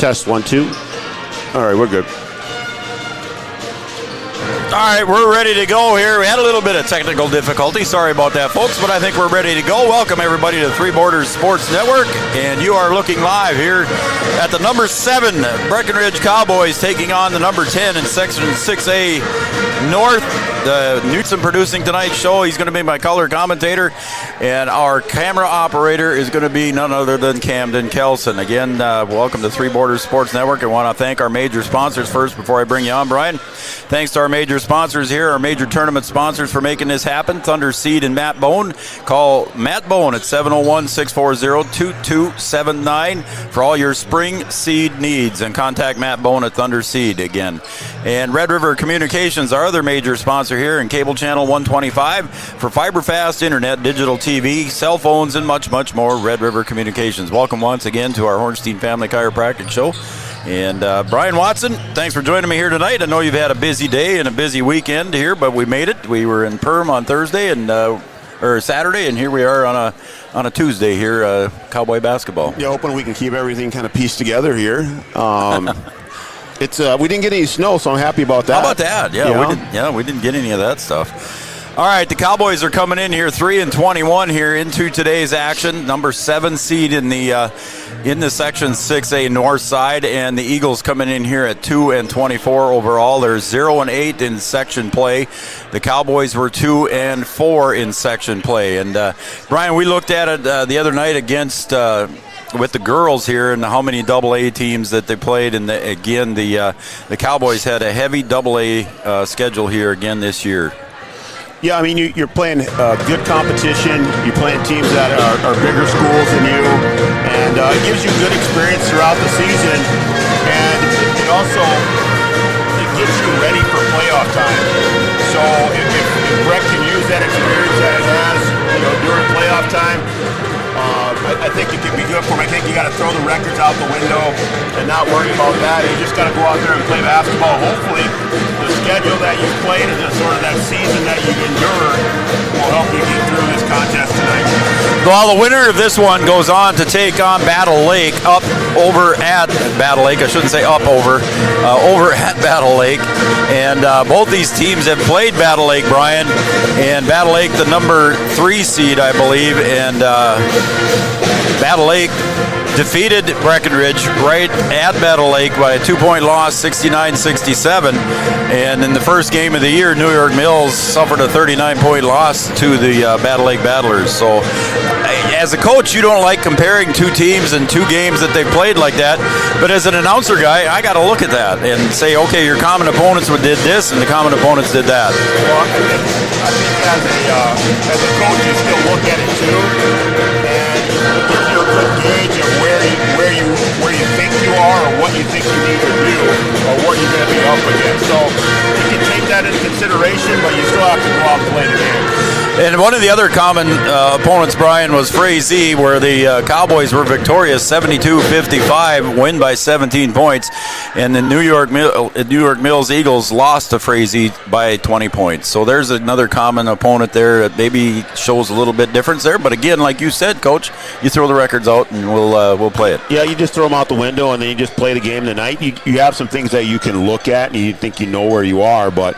Test 1, 2. All right, we're good. All right, we're ready to go here. We had a little bit of technical difficulty. Sorry about that, folks, but I think we're ready to go. Welcome, everybody, to Three Borders Sports Network, and you are looking live here at the number 7 Breckenridge Cowboys taking on the number 10 in Section 6A North. Knutson producing tonight's show. He's going to be my color commentator, and our camera operator is going to be none other than Camden Kelson. Again, welcome to Three Borders Sports Network. I want to thank our major sponsors first before I bring you on, Brian. Thanks to our major sponsors here, our major tournament sponsors for making this happen, Thunder Seed and Matt Bone. Call Matt Bone at 701-640-2279 for all your spring seed needs, and contact Matt Bone at Thunder Seed again. And Red River Communications, our other major sponsor here, in cable channel 125 for fiber-fast internet, digital TV, cell phones, and much, much more. Red River Communications. Welcome once again to our Hornstein Family Chiropractic Show. And Brian Watson, thanks for joining me here tonight. I know you've had a busy day and a busy weekend here, but we made it. We were in Perm on Thursday and or Saturday, and here we are on a Tuesday here, Cowboy basketball. Yeah, hoping we can keep everything kind of pieced together here. It's we didn't get any snow, so I'm happy about that. How about that? Yeah, we didn't get any of that stuff. All right, the Cowboys are coming in here 3-21 here into today's action. Number 7 seed in the Section 6A North side, and the Eagles coming in here at 2-24 overall. They're 0-8 in section play. The Cowboys were 2-4 in section play. And Brian, we looked at it the other night against. With the girls here and how many AA teams that they played, and the Cowboys had a heavy AA schedule here again this year. Yeah, I mean, you're playing good competition. You're playing teams that are bigger schools than you, and it gives you good experience throughout the season, and it also gets you ready for playoff time. So if Breck can use that experience that it has, during playoff time, I think it could be good for him. I think you got to throw the records out the window and not worry about that. You just got to go out there and play basketball. Hopefully, the schedule that you've played and sort of that season that you've endured will help you get through this contest tonight. Well, the winner of this one goes on to take on Battle Lake over at Battle Lake. I shouldn't say over at Battle Lake. And both these teams have played Battle Lake, Brian. And Battle Lake, the number 3 seed, I believe, and Battle Lake defeated Breckenridge right at Battle Lake by a 2-point loss, 69-67. And in the first game of the year, New York Mills suffered a 39-point loss to the Battle Lake Battlers. So as a coach, you don't like comparing two teams and two games that they've played like that. But as an announcer guy, I got to look at that and say, okay, your common opponents did this and the common opponents did that. Well, I think as a coach, you still look at it too, and it gives you a good gauge of where you think you are, or what you think you need to do, or what you're going to be up against. So you can take that into consideration, but you still have to go out and play the game. And one of the other common opponents, Brian, was Frazee, where the Cowboys were victorious, 72-55, win by 17 points. And the New York Mills Eagles lost to Frazee by 20 points. So there's another common opponent there that maybe shows a little bit difference there. But again, like you said, Coach, you throw the records out and we'll play it. Yeah, you just throw them out the window and then you just play the game tonight. You have some things that you can look at and you think you know where you are, but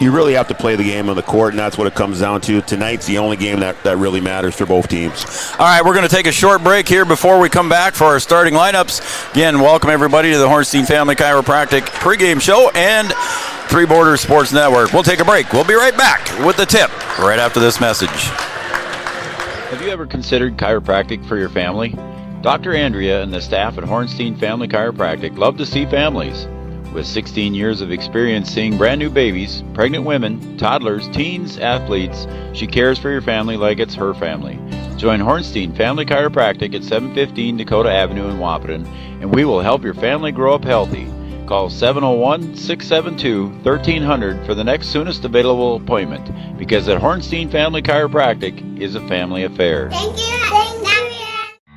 you really have to play the game on the court, and that's what it comes down to. Tonight's the only game that really matters for both teams. All right, we're going to take a short break here before we come back for our starting lineups. Again, welcome everybody to the Hornstein Family Chiropractic pregame show and Three Borders Sports Network. We'll take a break. We'll be right back with the tip right after this message. Have you ever considered chiropractic for your family? Dr. Andrea and the staff at Hornstein Family Chiropractic love to see families. With 16 years of experience seeing brand new babies, pregnant women, toddlers, teens, athletes, she cares for your family like it's her family. Join Hornstein Family Chiropractic at 715 Dakota Avenue in Wahpeton, and we will help your family grow up healthy. Call 701-672-1300 for the next soonest available appointment, because at Hornstein Family Chiropractic is a family affair. Thank you.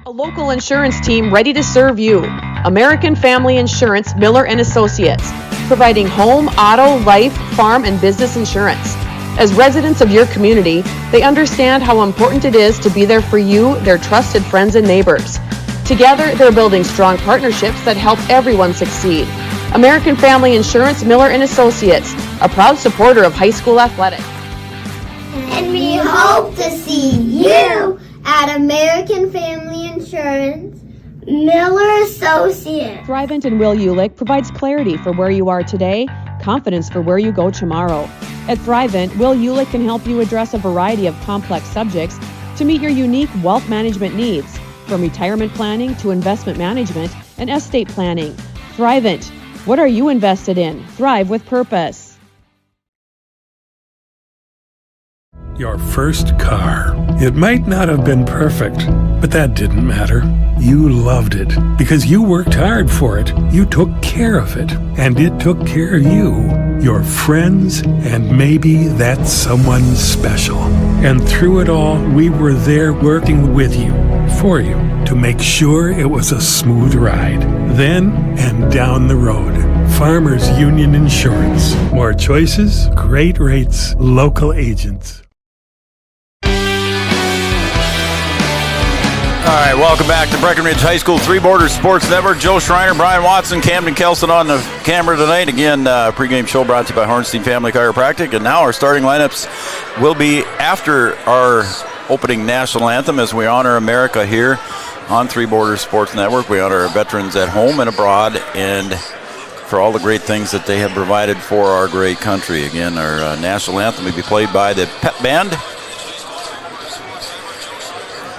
A local insurance team ready to serve you. American Family Insurance, Miller & Associates, providing home, auto, life, farm, and business insurance. As residents of your community, they understand how important it is to be there for you, their trusted friends and neighbors. Together, they're building strong partnerships that help everyone succeed. American Family Insurance, Miller and Associates, a proud supporter of high school athletics. And we hope to see you at American Family Insurance, Miller Associates. Thrivent and Will Ulick provides clarity for where you are today, confidence for where you go tomorrow. At Thrivent, Will Ulick can help you address a variety of complex subjects to meet your unique wealth management needs, from retirement planning to investment management and estate planning. Thrivent. What are you invested in? Thrive with purpose. Your first car. It might not have been perfect, but that didn't matter. You loved it because you worked hard for it. You took care of it, and it took care of you, your friends, and maybe that someone special. And through it all, we were there working with you, for you, to make sure it was a smooth ride. Then and down the road. Farmers Union Insurance. More choices, great rates, local agents. All right, welcome back to Breckenridge High School Three Borders Sports Network. Joe Schreiner, Brian Watson, Camden Kelson on the camera tonight. Again, pregame show brought to you by Hornstein Family Chiropractic. And now our starting lineups will be after our opening national anthem as we honor America here on Three Borders Sports Network. We honor our veterans at home and abroad and for all the great things that they have provided for our great country. Again, our national anthem will be played by the pep band.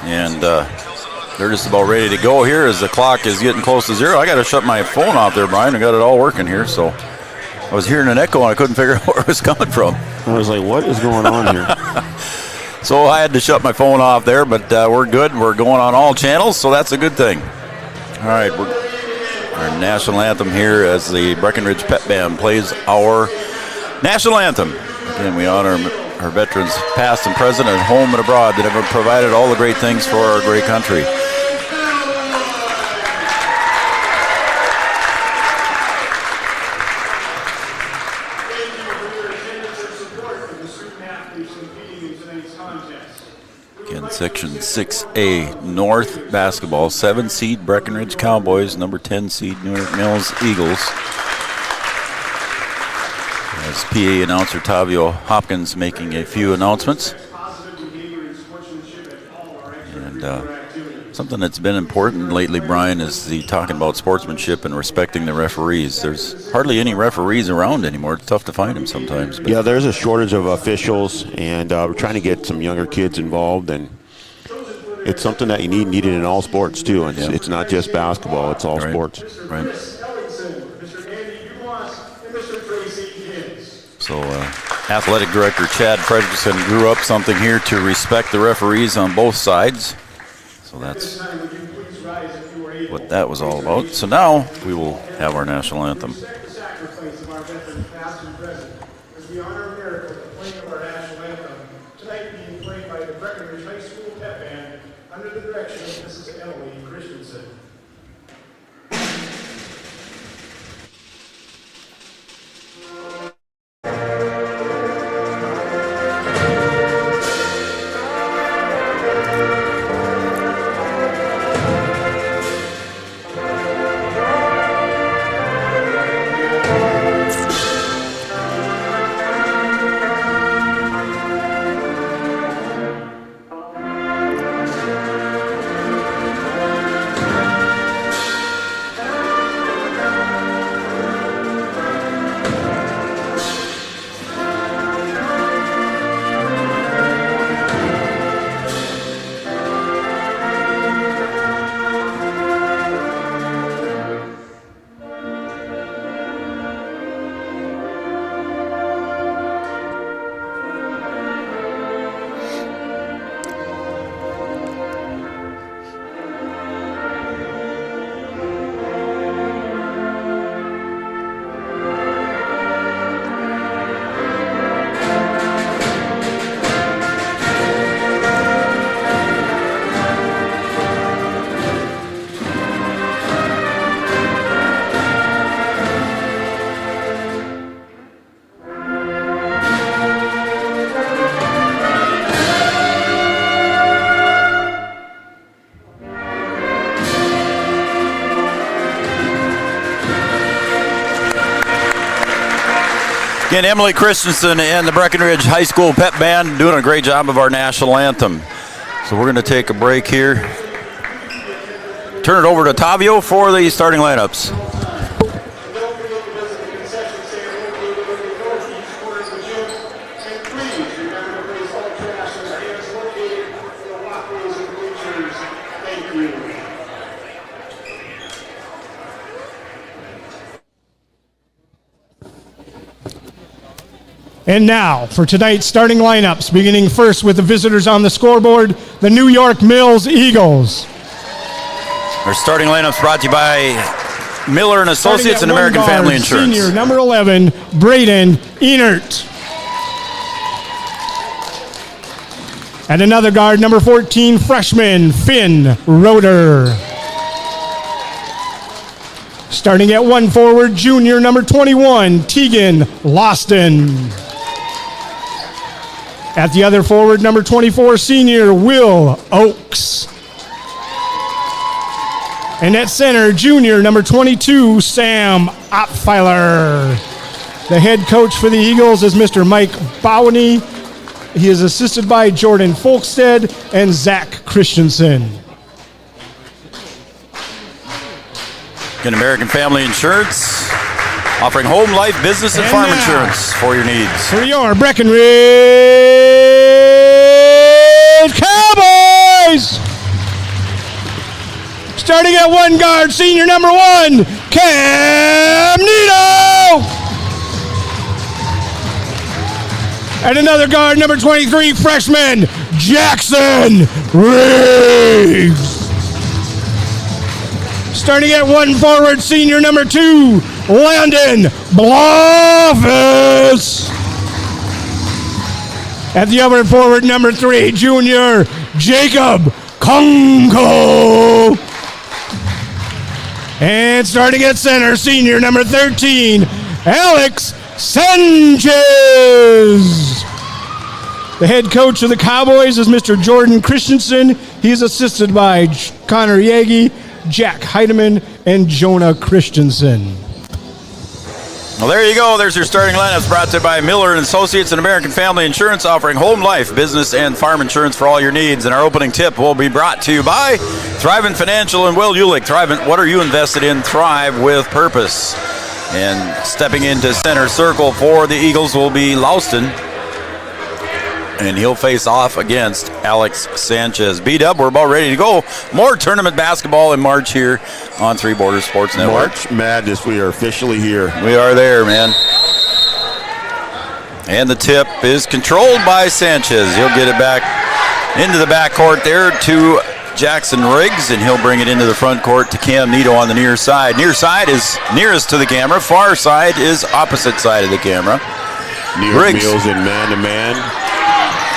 And they're just about ready to go here as the clock is getting close to zero. I got to shut my phone off there, Brian. I got it all working here, so I was hearing an echo and I couldn't figure out where it was coming from. I was like, what is going on here? So I had to shut my phone off there, but we're good. We're going on all channels, so that's a good thing. All right, our national anthem here as the Breckenridge Pep Band plays our national anthem. Again, we honor our veterans past and present at home and abroad that have provided all the great things for our great country. Again, Section 6A North Basketball, 7 seed Breckenridge Cowboys, number 10 seed New York Mills Eagles. As PA announcer Tavio Hopkins making a few announcements. And something that's been important lately, Brian, is the talking about sportsmanship and respecting the referees. There's hardly any referees around anymore. It's tough to find them sometimes. Yeah, there's a shortage of officials, and we're trying to get some younger kids involved, and it's something that you needed in all sports too. And it's not just basketball; it's all sports. Right. So, athletic director Chad Fredrickson grew up something here to respect the referees on both sides. So that's what that was all about. So now we will have our national anthem. Again, Emily Christensen and the Breckenridge High School Pep Band doing a great job of our national anthem. So we're going to take a break here. Turn it over to Tavio for the starting lineups. And now for tonight's starting lineups, beginning first with the visitors on the scoreboard, the New York Mills Eagles. Our starting lineups brought to you by Miller and Associates and American Family Insurance. Senior number 11, Braden Enert. At another guard, number 14, freshman Finn Roeder. Starting at one forward, junior number 21, Tegan Loston. At the other forward, number 24, senior Will Oakes. And at center, junior number 22, Sam Opfeiler. The head coach for the Eagles is Mr. Mike Bowney. He is assisted by Jordan Folkstead and Zach Christensen. Again, American Family Insurance, offering home, life, business, and farm insurance for your needs. For your Breckenridge Cowboys! Starting at one guard, senior number 1, Cam Nito! At another guard, number 23, freshman Jackson Riggs. Starting at one forward, senior number 2, Landon Bluffus. At the other forward, number 3, junior Jacob Kunko. And starting at center, senior number 13, Alex Sanchez. The head coach of the Cowboys is Mr. Jordan Christensen. He's assisted by Connor Yagi, Jack Heidemann, and Jonah Christensen. Well, there you go. There's your starting lineups brought to you by Miller and Associates and American Family Insurance, offering home, life, business, and farm insurance for all your needs. And our opening tip will be brought to you by Thrivent Financial and Will Ulick. Thrivent, what are you invested in? Thrive with purpose. And stepping into center circle for the Eagles will be Louston. And he'll face off against Alex Sanchez. B-Dub, we're about ready to go. More tournament basketball in March here on Three Borders Sports Network. March Madness, we are officially here. We are there, man. And the tip is controlled by Sanchez. He'll get it back into the backcourt there to Jackson Riggs, and he'll bring it into the front court to Cam Nito on the near side. Near side is nearest to the camera. Far side is opposite side of the camera. Riggs in man-to-man.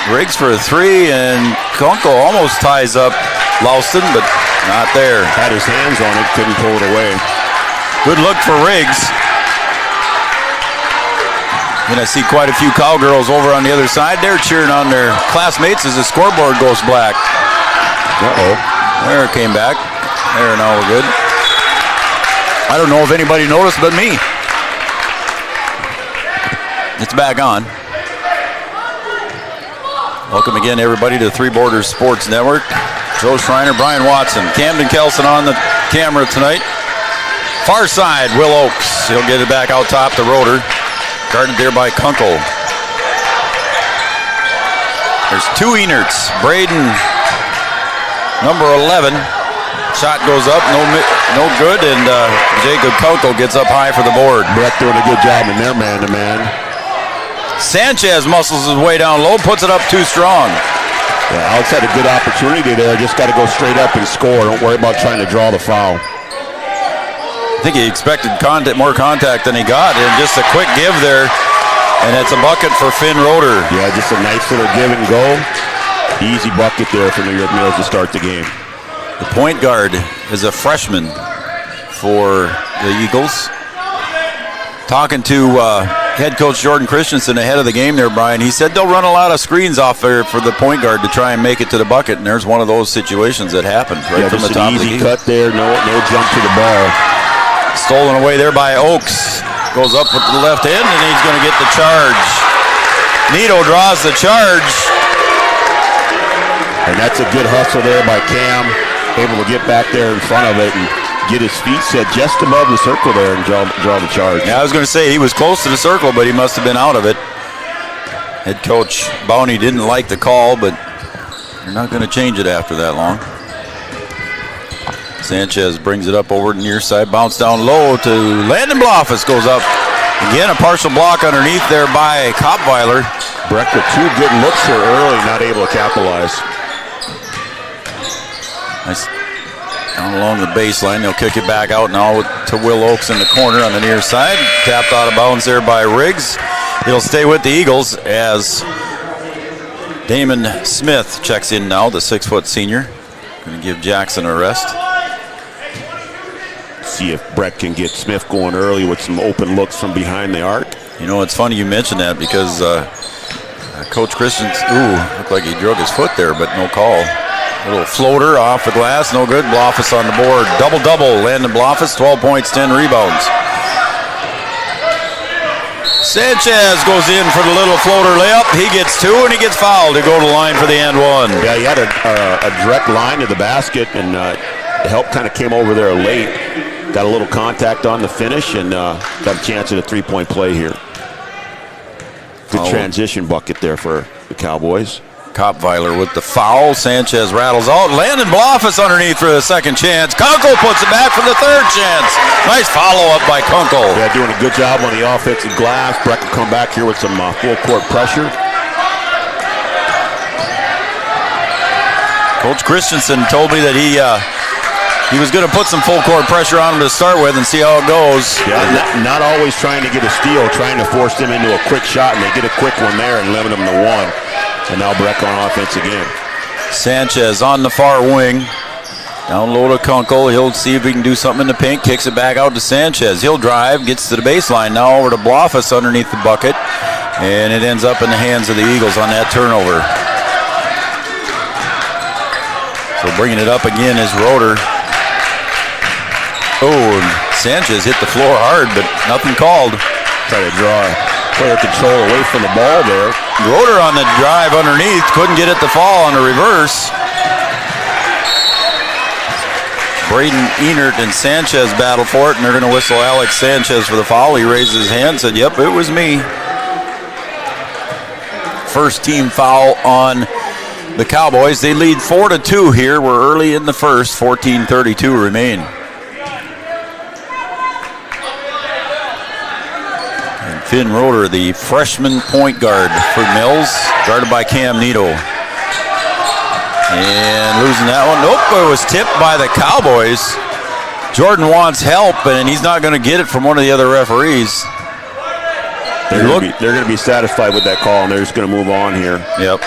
Riggs for a 3, and Kunkel almost ties up Louston, but not there. Had his hands on it, couldn't pull it away. Good look for Riggs. And I see quite a few Cowgirls over on the other side. They're cheering on their classmates as the scoreboard goes black. Uh-oh. There it came back. There, now we're good. I don't know if anybody noticed but me. It's back on. Welcome again, everybody, to Three Borders Sports Network. Joe Schreiner, Brian Watson, Camden Kelson on the camera tonight. Far side, Will Oakes. He'll get it back out top to Roeder. Guarded there by Kunkel. There's 2 Enerts. Braden, number 11. Shot goes up, no good, and Jacob Kunkel gets up high for the board. Brett doing a good job in their man-to-man. Sanchez muscles his way down low, puts it up too strong. Yeah, Alex had a good opportunity there. Just got to go straight up and score. Don't worry about trying to draw the foul. I think he expected more contact than he got, and just a quick give there, and it's a bucket for Finn Roeder. Yeah, just a nice little give and go. Easy bucket there for New York Mills to start the game. The point guard is a freshman for the Eagles. Talking to head coach Jordan Christensen ahead of the game there, Brian, he said they'll run a lot of screens off there for the point guard to try and make it to the bucket, and there's one of those situations that happened right from the top of the game. Easy cut there, no jump to the ball. Stolen away there by Oakes. goes up with the left end, and he's going to get the charge. Nito draws the charge. And that's a good hustle there by Cam, able to get back there in front of it and get his feet set just above the circle there and draw the charge. Yeah, I was going to say he was close to the circle, but he must have been out of it. Head coach Bowney didn't like the call, but you're not going to change it after that long. Sanchez brings it up over the near side, bounce down low to Landon Blofus, goes up. Again, a partial block underneath there by Kopweiler. Breck with 2 good looks here early, not able to capitalize. Nice. Down along the baseline, they'll kick it back out now to Will Oakes in the corner on the near side. Tapped out of bounds there by Riggs. He'll stay with the Eagles as Damon Smith checks in now, the 6-foot senior. Going to give Jackson a rest. See if Breck can get Smith going early with some open looks from behind the arc. You know, it's funny you mentioned that because Coach Christensen, looked like he drug his foot there, but no call. A little floater off the glass, no good. Blofus on the board. Double-double. Landon Blofus, 12 points, 10 rebounds. Sanchez goes in for the little floater layup. He gets 2 and he gets fouled to go to the line for the and one. Yeah, he had a direct line to the basket, and the help kind of came over there late. Got a little contact on the finish and got a chance at a 3-point play here. Good transition bucket there for the Cowboys. Kopweiler with the foul. Sanchez rattles out. Landon Blofus underneath for the second chance. Kunkel puts it back for the third chance. Nice follow-up by Kunkel. Yeah, doing a good job on the offensive glass. Breck will come back here with some full court pressure. Coach Christensen told me that he was going to put some full court pressure on him to start with and see how it goes. Yeah, not always trying to get a steal, trying to force them into a quick shot, and they get a quick one there and limit them to 1. And now Breck on offense again. Sanchez on the far wing. Down low to Kunkel. He'll see if he can do something in the paint. Kicks it back out to Sanchez. He'll drive, gets to the baseline. Now over to Blofus underneath the bucket. And it ends up in the hands of the Eagles on that turnover. So bringing it up again is Roeder. And Sanchez hit the floor hard, but nothing called. Try to draw player control away from the ball there. Roeder on the drive underneath, couldn't get it to fall on the reverse. Braden Enert and Sanchez battle for it, and they're going to whistle Alex Sanchez for the foul. He raises his hand, said, "Yep, it was me." First team foul on the Cowboys. They lead 4-2 here. We're early in the first. 14:32 remain. Finn Roeder, the freshman point guard for Mills, guarded by Cam Nito. And losing that one. Nope, it was tipped by the Cowboys. Jordan wants help, and he's not going to get it from one of the other referees. They're going to be satisfied with that call, and they're just going to move on here. Yep.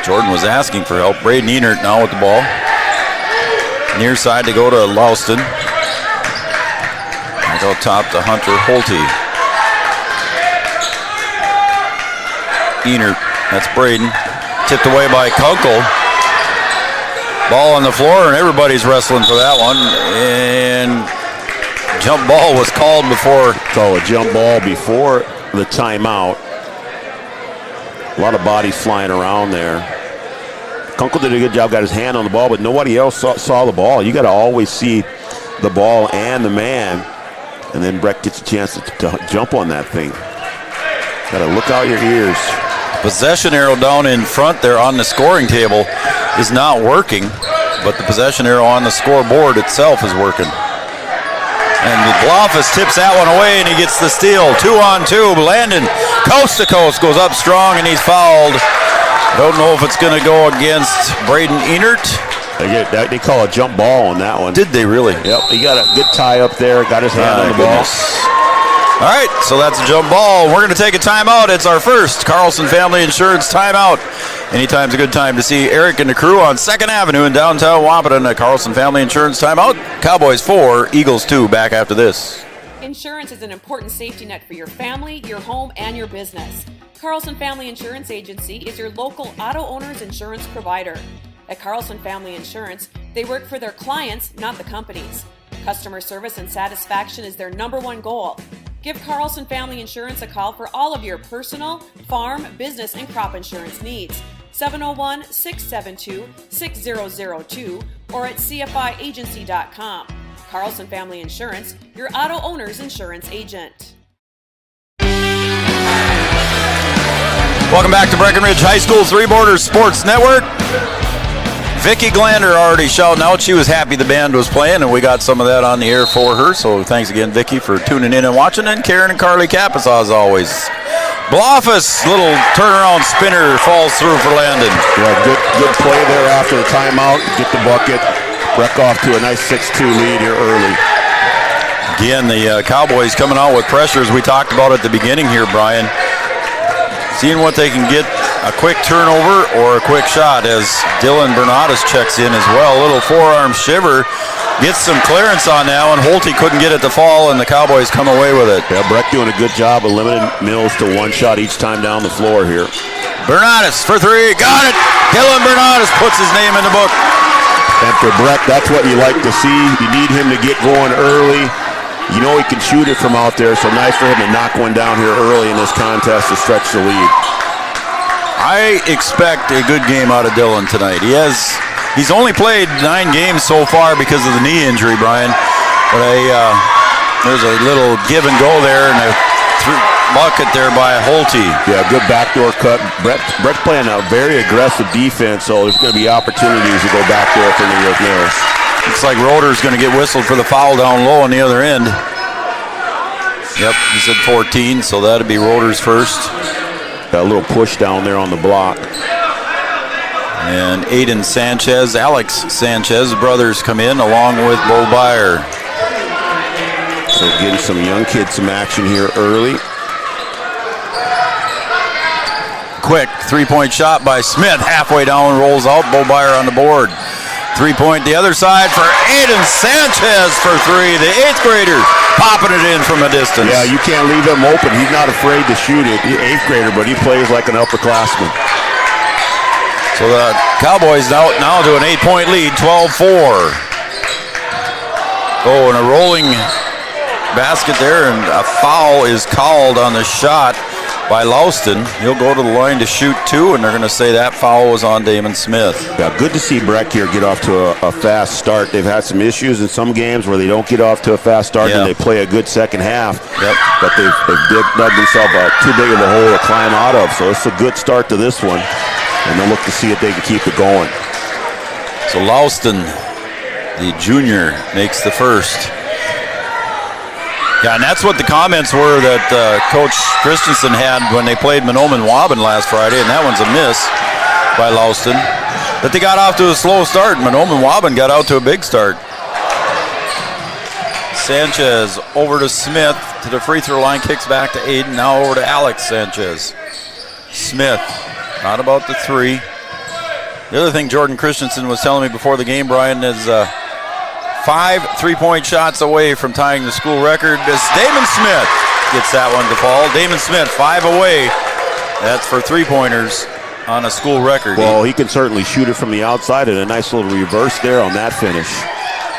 Jordan was asking for help. Braden Enert now with the ball. Near side to go to Louston. Go top to Hunter Holte. Enert, that's Braden. Tipped away by Kunkel. Ball on the floor, and everybody's wrestling for that one. And jump ball was called before. So a jump ball before the timeout. A lot of bodies flying around there. Kunkel did a good job, got his hand on the ball, but nobody else saw the ball. You got to always see the ball and the man. And then Breck gets a chance to jump on that thing. Got to look out your ears. Possession arrow down in front there on the scoring table is not working, but the possession arrow on the scoreboard itself is working. And Blofus tips that one away, and he gets the steal. 2-on-2. Landon, coast to coast, goes up strong, and he's fouled. Don't know if it's going to go against Braden Enert. They call a jump ball on that one. Did they really? Yep, he got a good tie up there, got his hand on the ball. All right, so that's a jump ball. We're going to take a timeout. It's our first Carlson Family Insurance timeout. Anytime's a good time to see Eric and the crew on 2nd Avenue in downtown Wapaton. A Carlson Family Insurance timeout. Cowboys 4, Eagles 2. Back after this. Insurance is an important safety net for your family, your home, and your business. Carlson Family Insurance Agency is your local auto owner's insurance provider. At Carlson Family Insurance, they work for their clients, not the companies. Customer service and satisfaction is their #1 goal. Give Carlson Family Insurance a call for all of your personal, farm, business, and crop insurance needs. 701-672-6002 or at cfiagency.com. Carlson Family Insurance, your auto owner's insurance agent. Welcome back to Breckenridge High School Three Borders Sports Network. Vicki Glander already shouting out. She was happy the band was playing, and we got some of that on the air for her. So thanks again, Vicki, for tuning in and watching. And Karen and Carly Capasaw, as always. Bluffus, little turnaround spinner falls through for Landon. Yeah, good play there after the timeout. Get the bucket. Breck off to a nice 6-2 lead here early. Again, the Cowboys coming out with pressures we talked about at the beginning here, Brian. Seeing what they can get, a quick turnover or a quick shot as Dylan Bernatus checks in as well. A little forearm shiver. Gets some clearance on now, and Holte couldn't get it to fall, and the Cowboys come away with it. Yeah, Breck doing a good job of limiting Mills to one shot each time down the floor here. Bernatus for three. Got it! Dylan Bernatus puts his name in the book. And for Breck, that's what you like to see. You need him to get going early. You know he can shoot it from out there, so nice for him to knock one down here early in this contest to stretch the lead. I expect a good game out of Dylan tonight. He's only played 9 games so far because of the knee injury, Brian. But there's a little give and go there, and a bucket there by Holte. Yeah, good backdoor cut. Breck playing a very aggressive defense, so there's going to be opportunities to go backdoor for New York Mills. Looks like Roeder's going to get whistled for the foul down low on the other end. Yep, he said 14, so that'd be Roeder's first. Got a little push down there on the block. And Aiden Sanchez, Alex Sanchez, brothers come in along with Bo Byer. So getting some young kids some action here early. Quick three-point shot by Smith. Halfway down, rolls out. Bo Byer on the board. 3-point the other side for Aiden Sanchez for three. The 8th grader popping it in from a distance. Yeah, you can't leave him open. He's not afraid to shoot it. He's 8th grader, but he plays like an upperclassman. So the Cowboys now to an 8-point lead, 12-4. Oh, and a rolling basket there, and a foul is called on the shot by Louston. He'll go to the line to shoot 2, and they're going to say that foul was on Damon Smith. Yeah, good to see Breck here get off to a fast start. They've had some issues in some games where they don't get off to a fast start and they play a good second half. Yep. But they've dug themselves too big of a hole to climb out of. So it's a good start to this one, and they'll look to see if they can keep it going. So Louston, the junior, makes the first. Yeah, and that's what the comments were that Coach Christensen had when they played Monoman Waban last Friday, and that one's a miss by Louston. That they got off to a slow start. Monoman Waban got out to a big start. Sanchez over to Smith to the free throw line, kicks back to Aiden, now over to Alex Sanchez. Smith, not about the three. The other thing Jordan Christensen was telling me before the game, Brian, is 5 3-point shots away from tying the school record. As Damon Smith gets that one to fall. Damon Smith, 5 away. That's for 3-pointers on a school record. Well, he can certainly shoot it from the outside, and a nice little reverse there on that finish.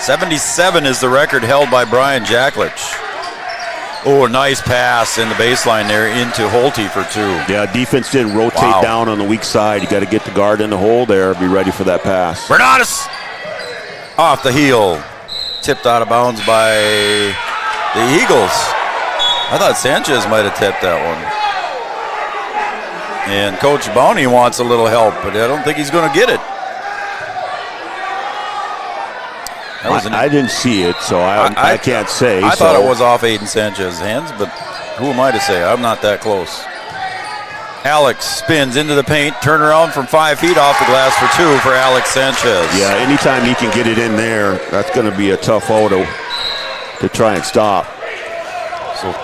77 is the record held by Brian Jacklich. Oh, a nice pass in the baseline there into Holte for 2. Yeah, defense didn't rotate down on the weak side. You got to get the guard in the hole there. Be ready for that pass. Bernatus off the heel. Tipped out of bounds by the Eagles. I thought Sanchez might have tipped that one. And Coach Bowney wants a little help, but I don't think he's going to get it. I didn't see it, so I can't say. I thought it was off Aiden Sanchez's hands, but who am I to say? I'm not that close. Alex spins into the paint, turn around from 5 feet off the glass for 2 for Alex Sanchez. Yeah, anytime he can get it in there, that's going to be a tough photo to try and stop. So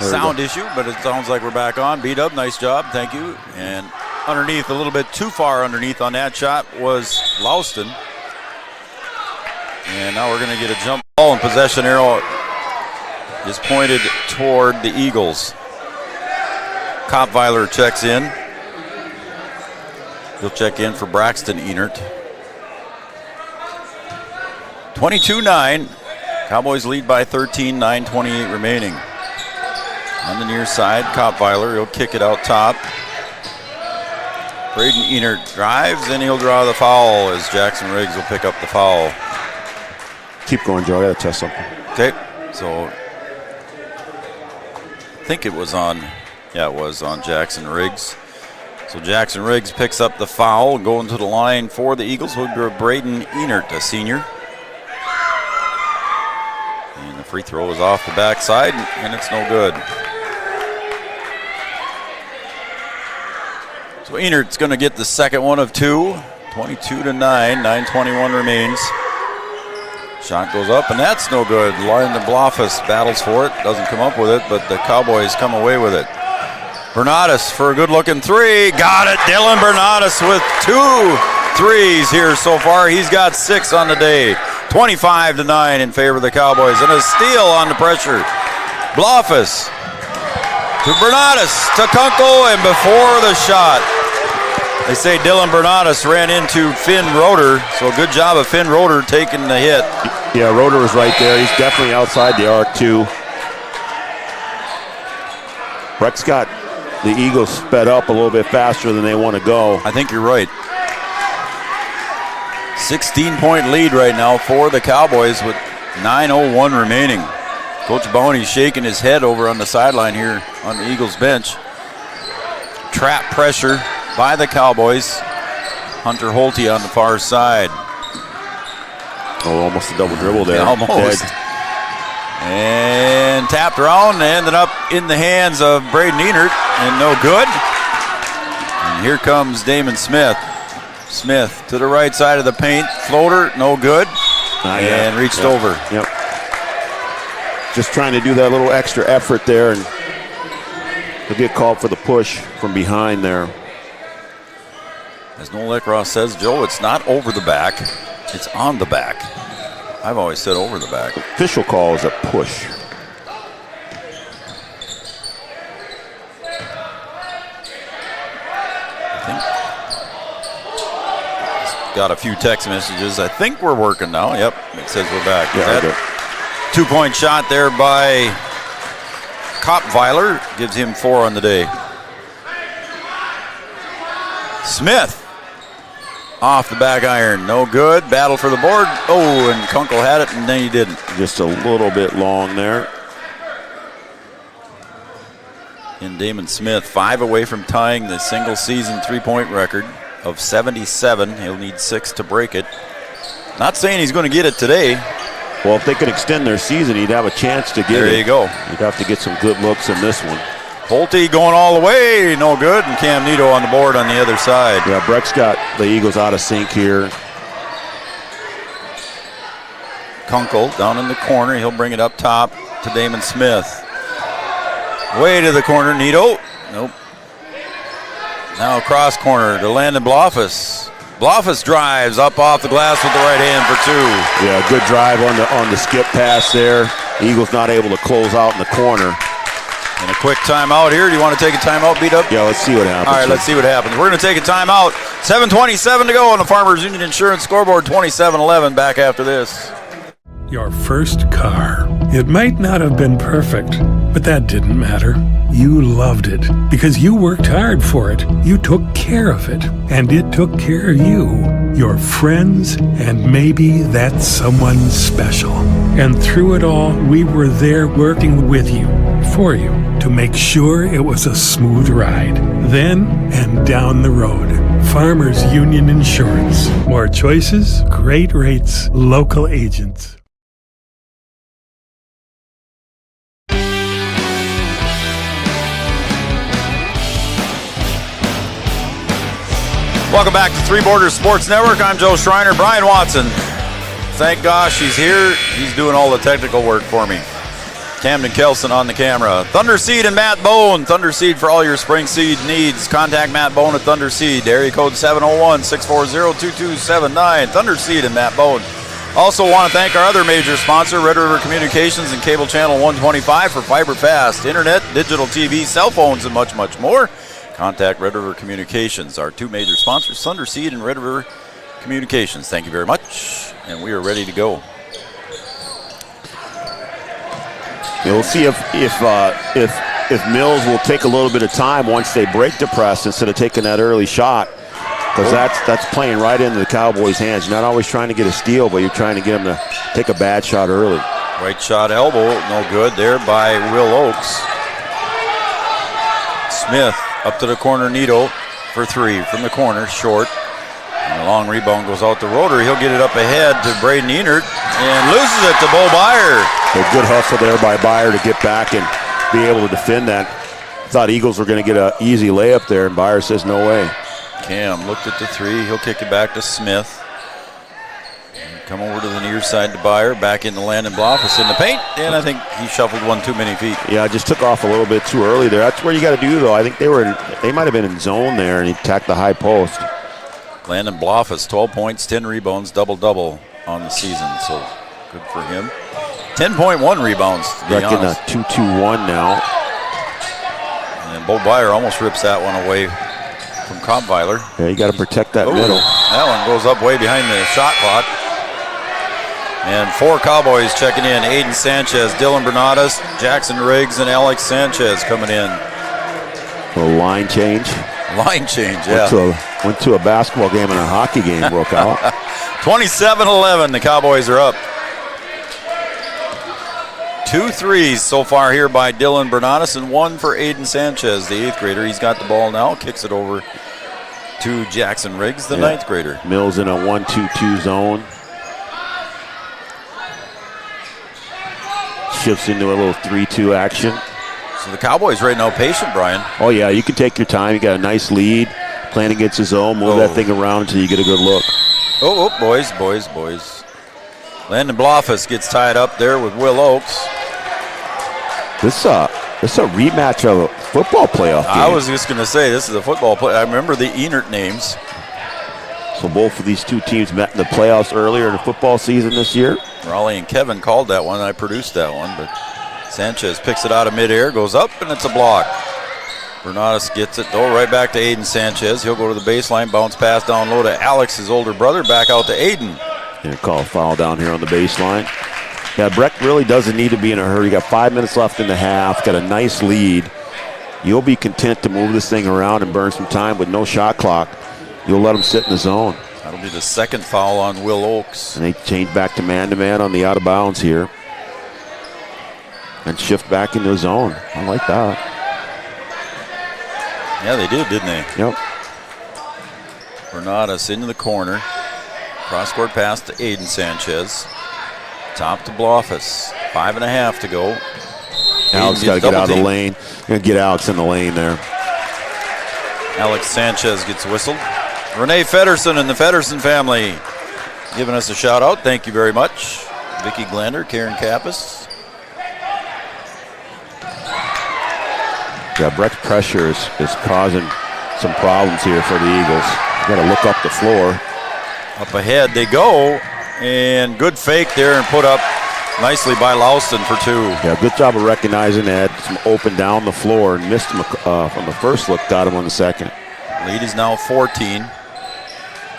sound issue, but it sounds like we're back on. B-Dub, nice job. Thank you. And underneath, a little bit too far underneath on that shot was Louston. And now we're going to get a jump ball, and possession arrow is pointed toward the Eagles. Kopweiler checks in. He'll check in for Braxton Enert. 22-9. Cowboys lead by 13, 9:28 remaining. On the near side, Kopweiler, he'll kick it out top. Braden Enert drives, and he'll draw the foul as Jackson Riggs will pick up the foul. Keep going, Joe. I got to test something. Okay, so I think it was on Jackson Riggs. So Jackson Riggs picks up the foul, going to the line for the Eagles. Will be Braden Enert, a senior. And the free throw is off the backside, and it's no good. So Enert's going to get the second one of two. 22-9, 9:21 remains. Shot goes up, and that's no good. Lauren DeBlofus battles for it, doesn't come up with it, but the Cowboys come away with it. Bernatus for a good-looking three. Got it. Dylan Bernatus with 2 threes here so far. He's got 6 on the day. 25-9 in favor of the Cowboys, and a steal on the pressure. Blofus to Bernatus to Kunkel, and before the shot, they say Dylan Bernatus ran into Finn Roeder, so good job of Finn Roeder taking the hit. Yeah, Roeder was right there. He's definitely outside the arc, too. Breck's got the Eagles sped up a little bit faster than they want to go. I think you're right. 16-point lead right now for the Cowboys with 9:01 remaining. Coach Bowney's shaking his head over on the sideline here on the Eagles bench. Trap pressure by the Cowboys. Hunter Holte on the far side. Oh, almost a double dribble there. Yeah, almost. Dead. And tapped around and ended up in the hands of Braden Enert, and no good. And here comes Damon Smith. Smith to the right side of the paint. Floater, no good. And reached over. Yep. Just trying to do that little extra effort there, and he'll get called for the push from behind there. As Noel Leckross says, Joe, it's not over the back, it's on the back. I've always said over the back. Official call is a push. Got a few text messages. I think we're working now. Yep, it says we're back. Yeah, 2-point shot there by Kopweiler. Gives him 4 on the day. Smith off the back iron. No good. Battle for the board. Oh, and Kunkel had it, and then he didn't. Just a little bit long there. And Damon Smith, 5 away from tying the single-season three-point record of 77. He'll need 6 to break it. Not saying he's going to get it today. Well, if they could extend their season, he'd have a chance to get it. There you go. He'd have to get some good looks in this one. Holte going all the way, no good, and Cam Nito on the board on the other side. Yeah, Breck's got the Eagles out of sync here. Kunkel down in the corner, he'll bring it up top to Damon Smith. Way to the corner, Nito. Nope. Now cross corner to Landon Blofus. Blofus drives up off the glass with the right hand for 2. Yeah, good drive on the skip pass there. Eagles not able to close out in the corner. And a quick timeout here. Do you want to take a timeout, B-Dub? Yeah, let's see what happens. All right, let's see what happens. We're going to take a timeout. 7:27 to go on the Farmers Union Insurance scoreboard. 27-11. Back after this. Your first car. It might not have been perfect, but that didn't matter. You loved it because you worked hard for it. You took care of it, and it took care of you, your friends, and maybe that someone special. And through it all, we were there working with you, for you, to make sure it was a smooth ride. Then and down the road. Farmers Union Insurance. More choices, great rates, local agents. Welcome back to Three Borders Sports Network. I'm Joe Schreiner. Brian Watson, thank gosh he's here. He's doing all the technical work for me. Camden Kelson on the camera. Thunder Seed and Matt Bone. Thunder Seed for all your spring seed needs. Contact Matt Bone at Thunder Seed. Area code 701-640-2279. Thunder Seed and Matt Bone. Also want to thank our other major sponsor, Red River Communications and Cable Channel 125 for fiber fast internet, digital TV, cell phones, and much, much more. Contact Red River Communications. Our two major sponsors, Thunder Seed and Red River Communications. Thank you very much, and we are ready to go. We'll see if Mills will take a little bit of time once they break the press instead of taking that early shot, because that's playing right into the Cowboys' hands. You're not always trying to get a steal, but you're trying to get them to take a bad shot early. Right shot elbow, no good there by Will Oakes. Smith up to the corner, Nito for three from the corner, short. And the long rebound goes out the rotor. He'll get it up ahead to Braden Enert and loses it to Bo Byer. A good hustle there by Byer to get back and be able to defend that. Thought Eagles were going to get an easy layup there, and Byer says no way. Cam looked at the three. He'll kick it back to Smith. And come over to the near side to Byer. Back into Landon Blofus in the paint. And I think he shuffled one too many feet. Yeah, just took off a little bit too early there. That's what you got to do, though. I think they might have been in zone there, and he attacked the high post. Landon Blofus, 12 points, 10 rebounds, double-double on the season. So good for him. 10.1 rebounds, to be honest. Getting a 2-2-1 now. And Bo Byer almost rips that one away from Kampweiler. Yeah, you got to protect that middle. That one goes up way behind the shot clock. And 4 Cowboys checking in. Aiden Sanchez, Dylan Bernadas, Jackson Riggs, and Alex Sanchez coming in. A little line change. Line change, yeah. Went to a basketball game and a hockey game broke out. 27-11, the Cowboys are up. 2 threes so far here by Dylan Bernadas and 1 for Aiden Sanchez, the 8th grader. He's got the ball now, kicks it over to Jackson Riggs, the 9th grader. Mills in a 1-2-2 zone. Shifts into a little 3-2 action. So the Cowboys right now patient, Brian. Oh, yeah, you can take your time. You got a nice lead. Playing against his zone. Move that thing around until you get a good look. Oh, boys. Landon Blofus gets tied up there with Will Oakes. This is a rematch of a football playoff game. I was just going to say, this is a football play. I remember the Enert names. So both of these two teams met in the playoffs earlier in the football season this year. Raleigh and Kevin called that one. I produced that one, but Sanchez picks it out of midair, goes up, and it's a block. Bernadas gets it, though, right back to Aiden Sanchez. He'll go to the baseline, bounce pass down low to Alex, his older brother, back out to Aiden. And call a foul down here on the baseline. Yeah, Breck really doesn't need to be in a hurry. You got 5 minutes left in the half, got a nice lead. You'll be content to move this thing around and burn some time with no shot clock. You'll let them sit in the zone. That'll be the second foul on Will Oakes. And they change back to man-to-man on the out of bounds here. And shift back into the zone. I like that. Yeah, they did, didn't they? Yep. Bernadas into the corner. Cross-court pass to Aiden Sanchez. Top to Blofus. 5.5 to go. Alex got to get out of the lane. Going to get Alex in the lane there. Alex Sanchez gets whistled. Renee Fedderson and the Fedderson family giving us a shout-out. Thank you very much. Vicki Glander, Karen Kappas. Yeah, Breck's pressure is causing some problems here for the Eagles. Got to look up the floor. Up ahead they go, and good fake there and put up nicely by Louston for 2. Yeah, good job of recognizing that. Some open down the floor and missed him from the first look, got him on the second. Lead is now 14.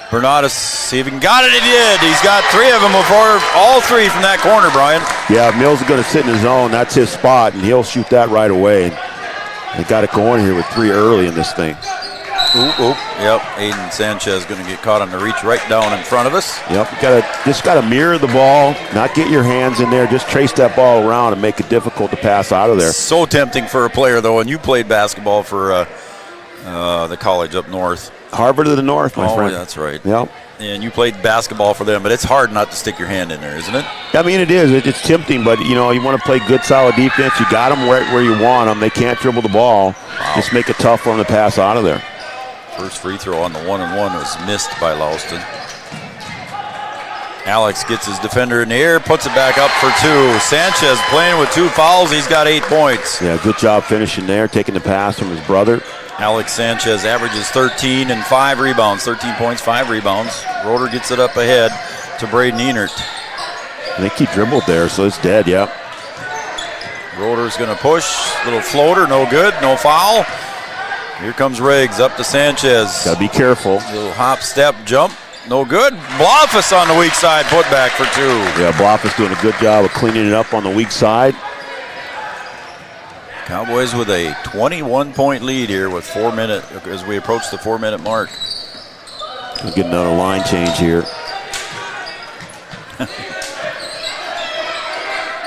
Bernadas, see if he got it, he did. He's got 3 of them before, all 3 from that corner, Brian. Yeah, Mills is going to sit in his zone. That's his spot, and he'll shoot that right away. They got it going here with 3 early in this thing. Yep, Aiden Sanchez going to get caught on the reach right down in front of us. Yep, you just got to mirror the ball, not get your hands in there, just trace that ball around and make it difficult to pass out of there. So tempting for a player, though, and you played basketball for the college up north. Harvard of the North, my friend. Oh, that's right. Yep. And you played basketball for them, but it's hard not to stick your hand in there, isn't it? I mean, it is. It's tempting, but, you want to play good, solid defense. You got them right where you want them. They can't dribble the ball. Wow. Just make it tough for them to pass out of there. First free throw on the 1-and-1 was missed by Louston. Alex gets his defender in the air, puts it back up for 2. Sanchez playing with 2 fouls. He's got 8 points. Yeah, good job finishing there, taking the pass from his brother. Alex Sanchez averages 13 and 5 rebounds. 13 points, 5 rebounds. Roeder gets it up ahead to Braden Enert. I think he dribbled there, so it's dead, yeah. Roeder's going to push. Little floater, no good, no foul. Here comes Riggs up to Sanchez. Got to be careful. Little hop, step, jump. No good. Blofus on the weak side, put back for 2. Yeah, Blofus doing a good job of cleaning it up on the weak side. Cowboys with a 21-point lead here with 4 minutes as we approach the 4-minute mark. We'll get another line change here.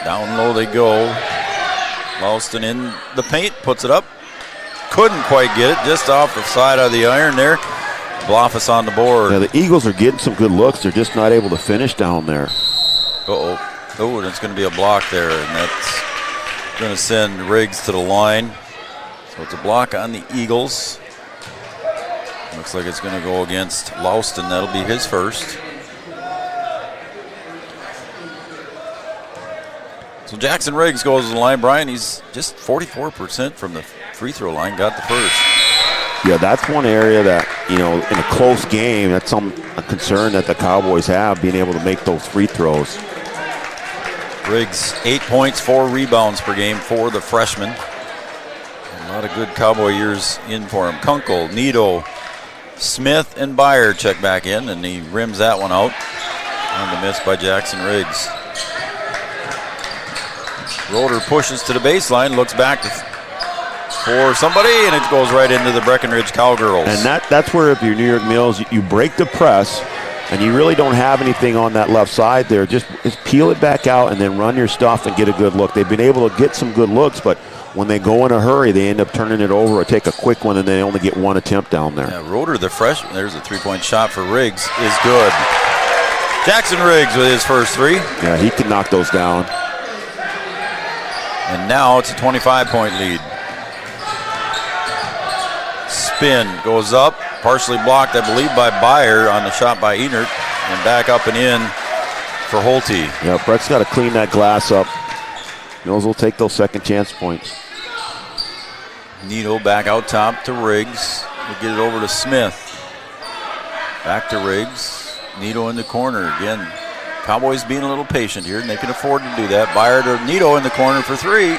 Down low they go. Lauston in the paint, puts it up. Couldn't quite get it, just off the side of the iron there. Blofus on the board. Yeah, the Eagles are getting some good looks. They're just not able to finish down there. Oh, and it's going to be a block there, and that's going to send Riggs to the line. So it's a block on the Eagles. Looks like it's going to go against Lauston. That'll be his first. So Jackson Riggs goes to the line. Brian, he's just 44% from the free throw line, got the first. Yeah, that's one area that, in a close game, that's a concern that the Cowboys have, being able to make those free throws. Riggs, 8 points, 4 rebounds per game for the freshman. A lot of good Cowboy years in for him. Kunkel, Nito, Smith, and Byer check back in, and he rims that one out. On the miss by Jackson Riggs. Roeder pushes to the baseline, looks back for somebody, and it goes right into the Breckenridge Cowgirls. And that's where, if you're New York Mills, you break the press, and you really don't have anything on that left side there. Just peel it back out and then run your stuff and get a good look. They've been able to get some good looks, but when they go in a hurry, they end up turning it over or take a quick one, and they only get one attempt down there. Yeah, Roeder, the freshman, there's a three-point shot for Riggs, is good. Jackson Riggs with his first 3. Yeah, he can knock those down. And now it's a 25-point lead. Spin goes up, partially blocked, I believe, by Byer on the shot by Enert, and back up and in for Holte. Yeah, Brett's got to clean that glass up. Mills will take those second chance points. Nito back out top to Riggs. We'll get it over to Smith. Back to Riggs. Nito in the corner again. Cowboys being a little patient here, and they can afford to do that. Byer to Nito in the corner for 3.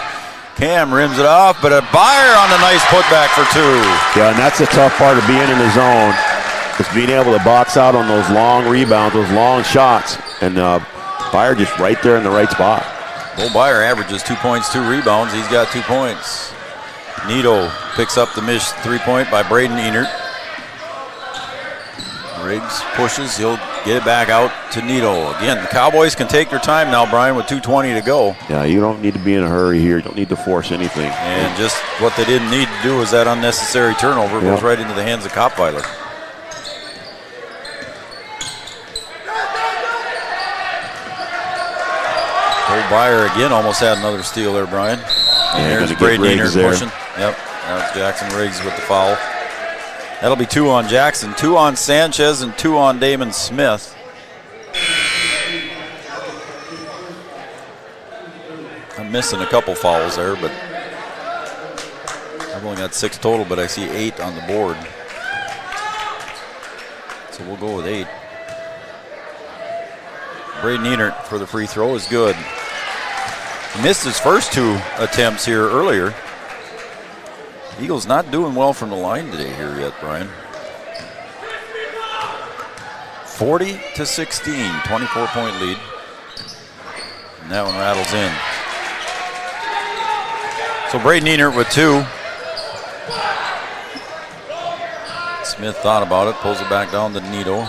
Cam rims it off, but a Byer on the nice putback for 2. Yeah, and that's the tough part of being in the zone, is being able to box out on those long rebounds, those long shots, and Byer just right there in the right spot. Bo Byer averages 2 points, 2 rebounds. He's got 2 points. Nito picks up the missed 3-point by Braden Enert. Riggs pushes. He'll get it back out to Nito. Again, the Cowboys can take their time now, Brian, with 2:20 to go. Yeah, you don't need to be in a hurry here. You don't need to force anything. And just what they didn't need to do was that unnecessary turnover. Goes right into the hands of Kopweiler. Old Byer again almost had another steal there, Brian. And there's Braden Enert pushing. Yep, that's Jackson Riggs with the foul. That'll be 2 on Jackson, 2 on Sanchez, and 2 on Damon Smith. I'm missing a couple fouls there, but I've only got 6 total, but I see 8 on the board. So we'll go with 8. Braden Enert for the free throw is good. He missed his first 2 attempts here earlier. Eagles not doing well from the line today here yet, Brian. 40-16, 24-point lead. And that one rattles in. So Braden Enert with 2. Smith thought about it, pulls it back down to Nito.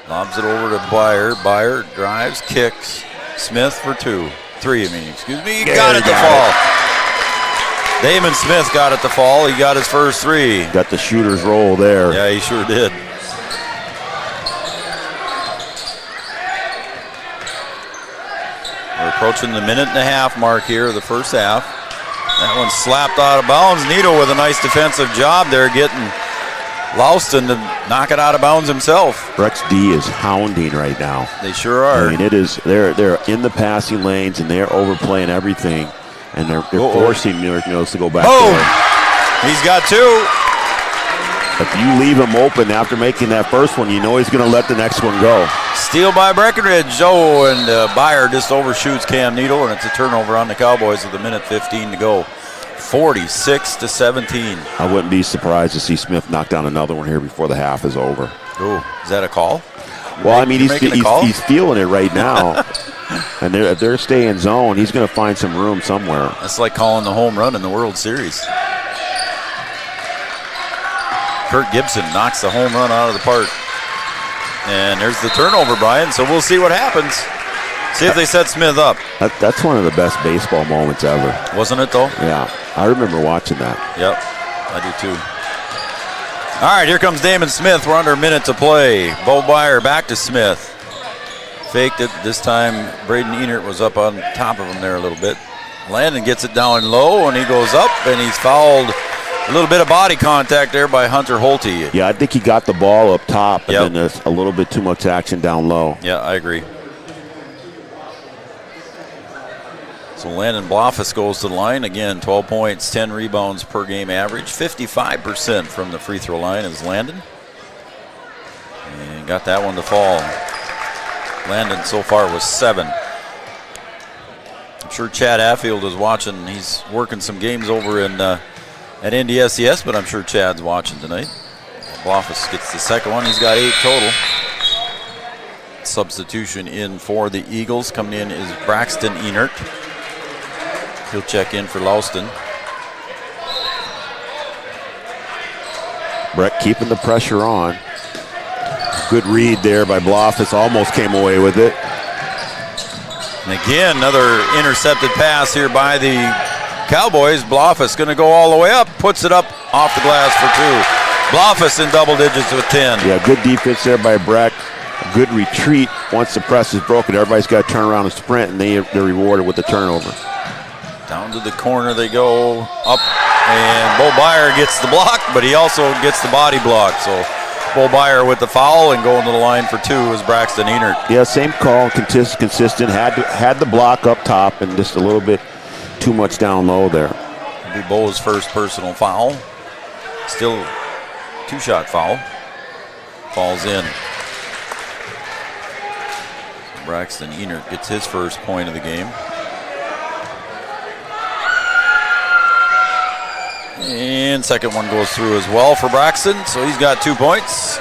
Lobs it over to Byer. Byer drives, kicks. Smith for 3, excuse me. He got it to fall. Damon Smith got it to fall. He got his first 3. Got the shooter's roll there. Yeah, he sure did. We're approaching the 1.5-minute mark here of the first half. That one slapped out of bounds. Nito with a nice defensive job there, getting Louston to knock it out of bounds himself. Breck's D is hounding right now. They sure are. I mean, it is. They're in the passing lanes and they're overplaying everything, and they're forcing New York Mills to go back. Boom! He's got 2. If you leave him open after making that first one, you know he's going to let the next one go. Steal by Breckenridge. Oh, and Byer just overshoots Cam Needle, and it's a turnover on the Cowboys with 1:15 to go. 46-17. I wouldn't be surprised to see Smith knock down another one here before the half is over. Oh, is that a call? Well, I mean, he's feeling it right now. And if they're staying zone, he's going to find some room somewhere. That's like calling the home run in the World Series. Kurt Gibson knocks the home run out of the park. And there's the turnover, Brian, so we'll see what happens. See if they set Smith up. That's one of the best baseball moments ever. Wasn't it, though? Yeah, I remember watching that. Yep, I do too. All right, here comes Damon Smith. We're under a minute to play. Bo Byer back to Smith. Faked it. This time, Braden Enert was up on top of him there a little bit. Landon gets it down low, and he goes up, and he's fouled. A little bit of body contact there by Hunter Holte. Yeah, I think he got the ball up top, and then there's a little bit too much action down low. Yeah, I agree. So Landon Blofus goes to the line. Again, 12 points, 10 rebounds per game average. 55% from the free throw line is Landon. And got that one to fall. Landon so far was 7. I'm sure Chad Affield is watching. He's working some games over in at NDSCS, but I'm sure Chad's watching tonight. Blofus gets the second one. He's got 8 total. Substitution in for the Eagles. Coming in is Braxton Enert. He'll check in for Louston. Breck keeping the pressure on. Good read there by Blofus. Almost came away with it. And again, another intercepted pass here by the Cowboys. Blofus going to go all the way up. Puts it up off the glass for 2. Blofus in double digits with 10. Yeah, good defense there by Breck. Good retreat. Once the press is broken, everybody's got to turn around and sprint, and they're rewarded with the turnover. Down to the corner they go, up, and Bo Byer gets the block, but he also gets the body block. So Bo Byer with the foul and going to the line for 2 is Braxton Enert. Yeah, same call, consistent. Had the block up top and just a little bit too much down low there. It'll be Bo's first personal foul. Still 2-shot foul. Falls in. Braxton Enert gets his first point of the game. And second one goes through as well for Braxton, so he's got 2 points.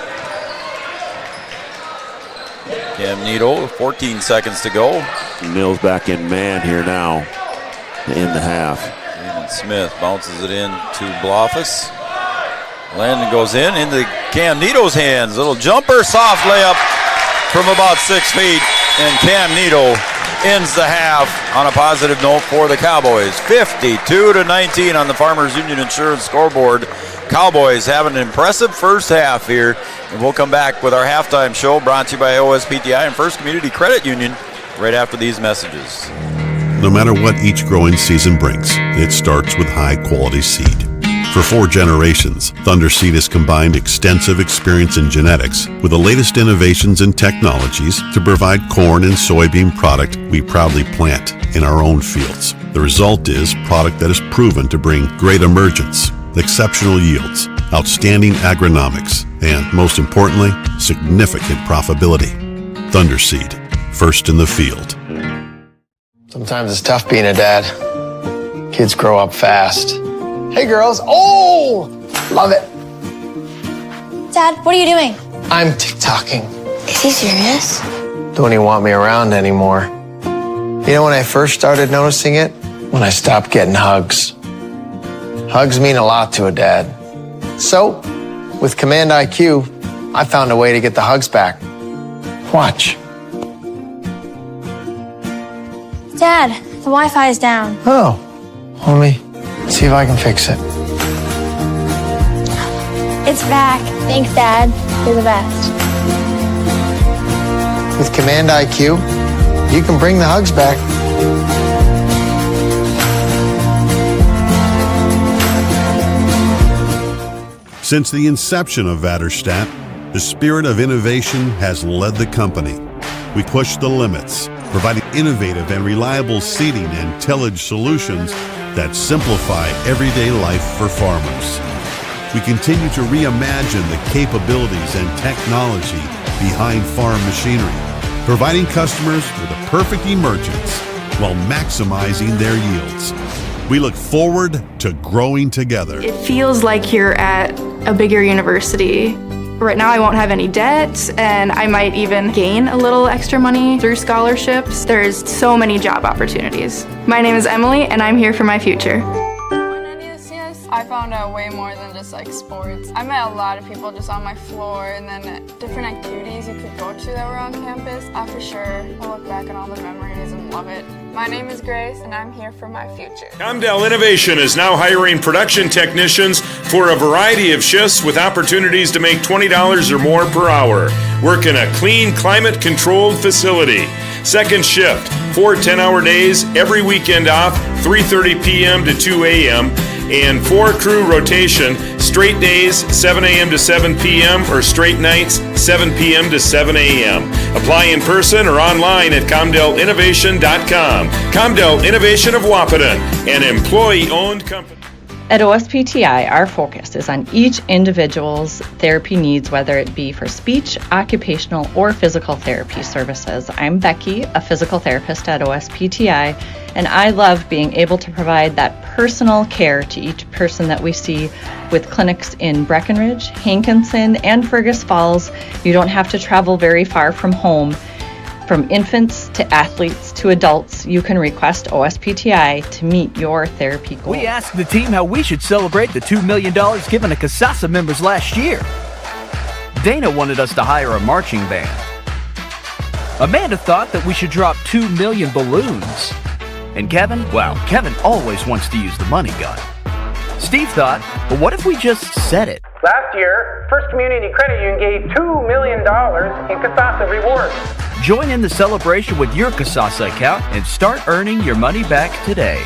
Cam Needle, 14 seconds to go. Mills back in man here now in the half. Damon Smith bounces it in to Blofus. Landon goes into Cam Needle's hands. Little jumper, soft layup from about 6 feet. And Cam Needle ends the half on a positive note for the Cowboys. 52-19 on the Farmers Union Insurance scoreboard. Cowboys have an impressive first half here. And we'll come back with our halftime show brought to you by OSPTI and First Community Credit Union right after these messages. No matter what each growing season brings, it starts with high-quality seed. For 4 generations, Thunder Seed has combined extensive experience in genetics with the latest innovations and technologies to provide corn and soybean product we proudly plant in our own fields. The result is product that is proven to bring great emergence, exceptional yields, outstanding agronomics, and most importantly, significant profitability. Thunder Seed, first in the field. Sometimes it's tough being a dad. Kids grow up fast. Hey girls, oh, love it. Dad, what are you doing? I'm TikToking. Is he serious? Don't even want me around anymore. You know when I first started noticing it? When I stopped getting hugs. Hugs mean a lot to a dad. So, with Command IQ, I found a way to get the hugs back. Watch. Dad, the Wi-Fi is down. Oh, let me see if I can fix it. It's back. Thanks, Dad. You're the best. With Command IQ, you can bring the hugs back. Since the inception of Vatterstadt, the spirit of innovation has led the company. We push the limits, providing innovative and reliable seeding and tillage solutions that simplify everyday life for farmers. We continue to reimagine the capabilities and technology behind farm machinery, providing customers with a perfect emergence while maximizing their yields. We look forward to growing together. It feels like you're at a bigger university. Right now I won't have any debt, and I might even gain a little extra money through scholarships. There's so many job opportunities. My name is Emily, and I'm here for my future. I found out way more than just like sports. I met a lot of people just on my floor, and then different activities you could go to that were on campus. I for sure will look back on all the memories and love it. My name is Grace, and I'm here for my future. Comdell Innovation is now hiring production technicians for a variety of shifts with opportunities to make $20 or more per hour. Work in a clean, climate-controlled facility. Second shift, 4 10-hour days, every weekend off, 3:30 p.m. to 2 a.m., and 4-crew rotation, straight days 7 a.m. to 7 p.m. or straight nights 7 p.m. to 7 a.m. Apply in person or online at ComdellInnovation.com. Comdell Innovation of Wahpeton, an employee-owned company. At OSPTI, our focus is on each individual's therapy needs, whether it be for speech, occupational, or physical therapy services. I'm Becky, a physical therapist at OSPTI, and I love being able to provide that personal care to each person that we see with clinics in Breckenridge, Hankinson, and Fergus Falls. You don't have to travel very far from home. From infants to athletes to adults, you can request OSPTI to meet your therapy goals. We asked the team how we should celebrate the $2 million given to CASASA members last year. Dana wanted us to hire a marching band. Amanda thought that we should drop 2 million balloons. And Kevin, well, Kevin always wants to use the money gun. Steve thought, well, what if we just said it? Last year, First Community Credit Union gave $2 million in CASASA rewards. Join in the celebration with your CASASA account and start earning your money back today.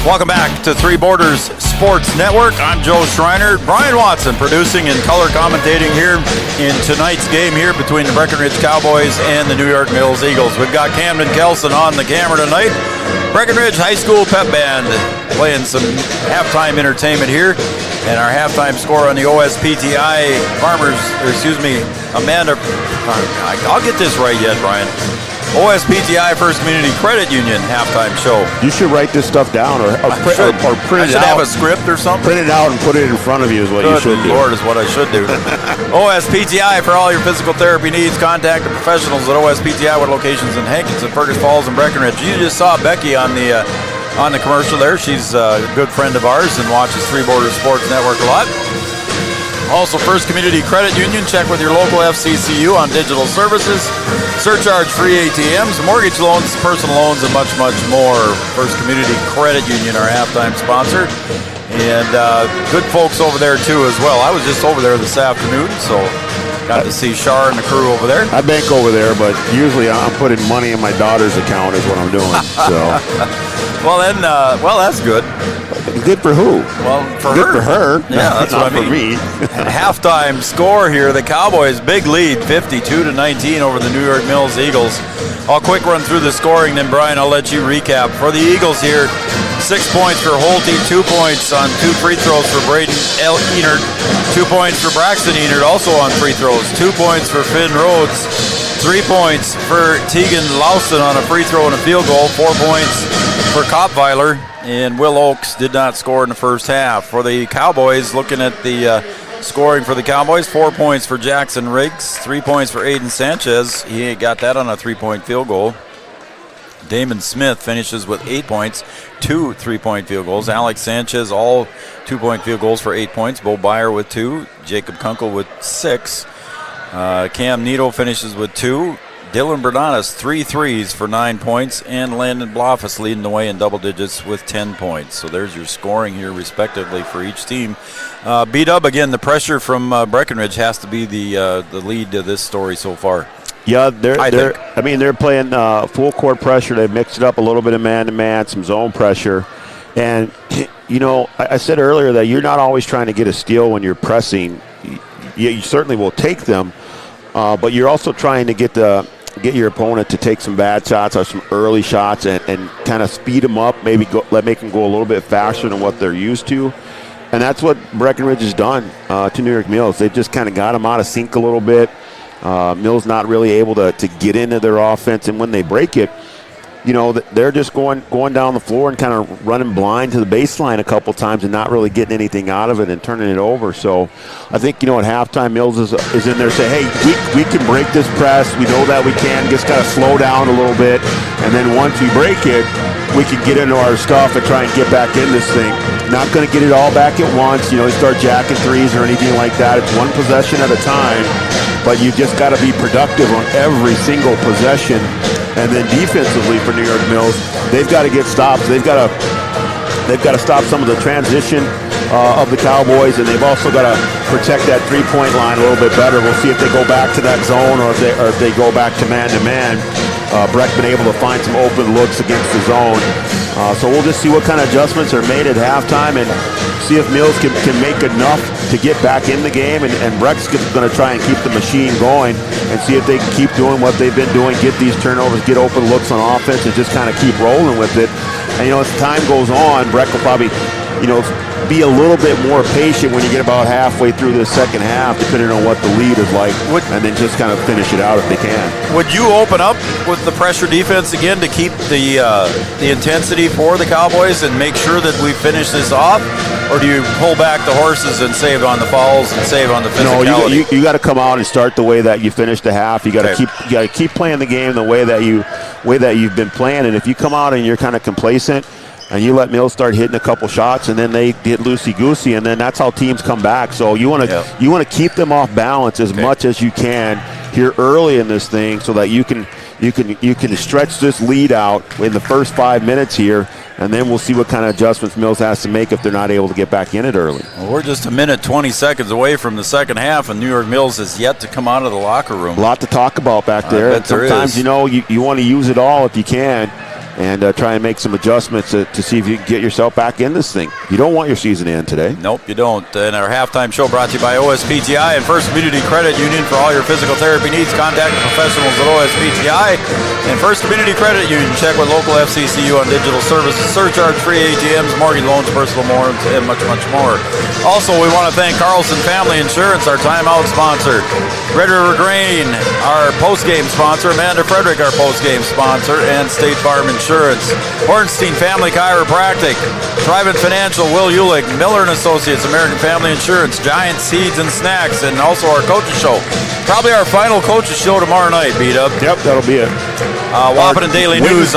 Welcome back to Three Borders Sports Network. I'm Joe Schreiner. Brian Watson producing and color commentating here in tonight's game here between the Breckenridge Cowboys and the New York Mills Eagles. We've got Camden Kelson on the camera tonight. Breckenridge High School Pep Band playing some halftime entertainment here. And our halftime score on the OSPTI Amanda, I'll get this right yet, Brian. OSPTI First Community Credit Union halftime show. You should write this stuff down or print it out. I should have a script or something. Print it out and put it in front of you is what you should do. Lord is what I should do. OSPTI for all your physical therapy needs. Contact the professionals at OSPTI with locations in Hankinson, Fergus Falls, and Breckenridge. You just saw Becky on the commercial there. She's a good friend of ours and watches Three Borders Sports Network a lot. Also, First Community Credit Union. Check with your local FCCU on digital services, surcharge-free ATMs, mortgage loans, personal loans, and much, much more. First Community Credit Union, our halftime sponsor. And good folks over there, too, as well. I was just over there this afternoon, so got to see Shar and the crew over there. I bank over there, but usually I'm putting money in my daughter's account is what I'm doing. So. Well, then, that's good. Good for who? Well, good for her. Yeah, that's what I mean. For me. Halftime score here: the Cowboys big lead, 52-19 over the New York Mills Eagles. I'll quick run through the scoring, then Brian, I'll let you recap. For the Eagles here, 6 points for Holte, 2 points on 2 free throws for Braden Enert, 2 points for Braxton Enert, also on free throws, 2 points for Finn Rhodes, 3 points for Tegan Lawson on a free throw and a field goal, 4 points for Kopweiler, and Will Oakes did not score in the first half. For the Cowboys, looking at the scoring for the Cowboys, 4 points for Jackson Riggs, 3 points for Aiden Sanchez. He got that on a 3-point field goal. Damon Smith finishes with 8 points, 2 3-point field goals. Alex Sanchez, all 2-point field goals for 8 points. Bo Byer with 2. Jacob Kunkel with 6. Cam Needle finishes with 2. Dylan Bernadas, 3 threes for 9 points, and Landon Blofus leading the way in double digits with 10 points. So there's your scoring here, respectively, for each team. B-Dub, again, the pressure from Breckenridge has to be the lead to this story so far. Yeah, they're playing full court pressure. They mixed it up a little bit of man-to-man, some zone pressure. And, I said earlier that you're not always trying to get a steal when you're pressing. You certainly will take them, but you're also trying to get your opponent to take some bad shots or some early shots and kind of speed them up, maybe make them go a little bit faster than what they're used to. And that's what Breckenridge has done to New York Mills. They've just kind of got them out of sync a little bit. Mills not really able to get into their offense, and when they break it, they're just going down the floor and kind of running blind to the baseline a couple times and not really getting anything out of it and turning it over. So I think, at halftime, Mills is in there saying, hey, we can break this press. We know that we can. Just got to slow down a little bit. And then once we break it, we can get into our stuff and try and get back in this thing. Not going to get it all back at once. Start jacking threes or anything like that. It's one possession at a time. But you just got to be productive on every single possession. And then defensively for New York Mills, they've got to get stops. They've got to stop some of the transition of the Cowboys, and they've also got to protect that three-point line a little bit better. We'll see if they go back to that zone or if they go back to man-to-man. Breck been able to find some open looks against the zone. So we'll just see what kind of adjustments are made at halftime and see if Mills can make enough to get back in the game. And Breck's going to try and keep the machine going and see if they can keep doing what they've been doing, get these turnovers, get open looks on offense, and just kind of keep rolling with it. And, as time goes on, Breck will probably, be a little bit more patient when you get about halfway through the second half, depending on what the lead is like, and then just kind of finish it out if they can. Would you open up with the pressure defense again to keep the intensity for the Cowboys and make sure that we finish this off? Or do you pull back the horses and save on the fouls and save on the physicality? No, you got to come out and start the way that you finished the half. You got to keep playing the game the way that you've been playing. And if you come out and you're kind of complacent, and you let Mills start hitting a couple shots, and then they get loosey-goosey, and then that's how teams come back. So you want to keep them off balance as much as you can here early in this thing, so that you can stretch this lead out in the first 5 minutes here, and then we'll see what kind of adjustments Mills has to make if they're not able to get back in it early. Well, we're just a minute 20 seconds away from the second half, and New York Mills has yet to come out of the locker room. A lot to talk about back there. I bet sometimes you want to use it all if you can. And try and make some adjustments to see if you can get yourself back in this thing. You don't want your season to end today. Nope, you don't. And our halftime show brought to you by OSPTI and First Community Credit Union. For all your physical therapy needs, contact professionals at OSPTI and First Community Credit Union. Check with local FCCU on digital services, surcharge-free ATMs, mortgage loans, personal loans, and much, much more. Also, we want to thank Carlson Family Insurance, our timeout sponsor. Red River Grain, our postgame sponsor. Amanda Frederick, our postgame sponsor. And State Farm Insurance. Hornstein Family Chiropractic. Thrivent Financial, Will Ulick. Miller & Associates, American Family Insurance. Giant Seeds and Snacks. And also our coaches show. Probably our final coaches show tomorrow night, B-Dub. Yep, that'll be it. Wapaton Daily News.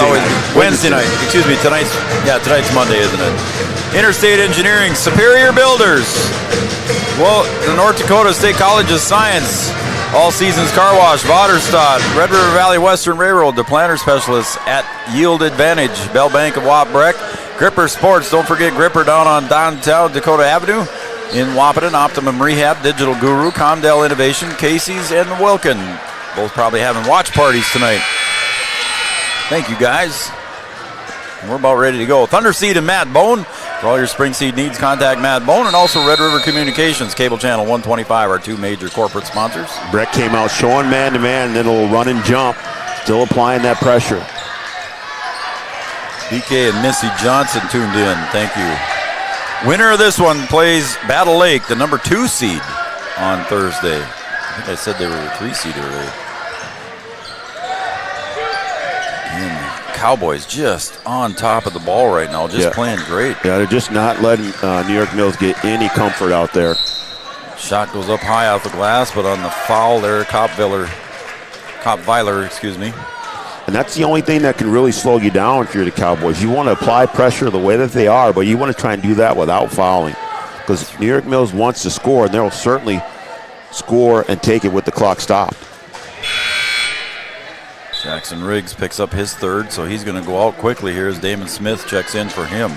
Wednesday night. Excuse me, tonight's Monday, isn't it? Interstate Engineering, Superior Builders. Well, the North Dakota State College of Science. All Seasons Car Wash, Vaderstad, Red River Valley Western Railroad, the planter specialists at Yield Advantage, Bell Bank of Wapbreck, Gripper Sports, don't forget Gripper down on downtown Dakota Avenue in Wapaton, Optimum Rehab, Digital Guru, Comdell Innovation, Casey's, and the Wilkin. Both probably having watch parties tonight. Thank you, guys. We're about ready to go. Thunder Seed and Matt Bone. For all your spring seed needs, contact Matt Bone, and also Red River Communications, Cable Channel 125, our two major corporate sponsors. Breck came out showing man-to-man, then a little run and jump, still applying that pressure. BK and Missy Johnson tuned in. Thank you. Winner of this one plays Battle Lake, the number 2 seed, on Thursday. I think I said they were the 3 seed earlier. Cowboys just on top of the ball right now, just playing great. Yeah, they're just not letting New York Mills get any comfort out there. Shot goes up high off the glass, but on the foul there, Kopviler, excuse me. And that's the only thing that can really slow you down if you're the Cowboys. You want to apply pressure the way that they are, but you want to try and do that without fouling. Because New York Mills wants to score, and they'll certainly score and take it with the clock stopped. Jackson Riggs picks up his third, so he's going to go out quickly here as Damon Smith checks in for him.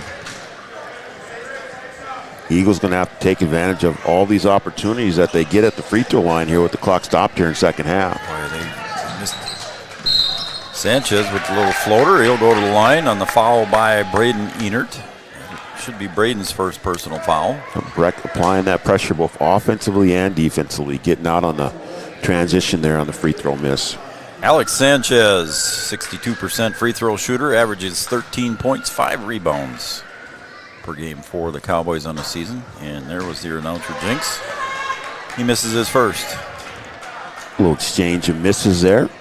Eagles going to have to take advantage of all these opportunities that they get at the free throw line here with the clock stopped here in second half. Boy, they Sanchez with the little floater. He'll go to the line on the foul by Braden Enert. Should be Braden's first personal foul. Breck applying that pressure both offensively and defensively, getting out on the transition there on the free throw miss. Alex Sanchez, 62% free throw shooter, averages 13 points, 5 rebounds per game for the Cowboys on the season. And there was your announcer jinx. He misses his first. A little exchange of misses there.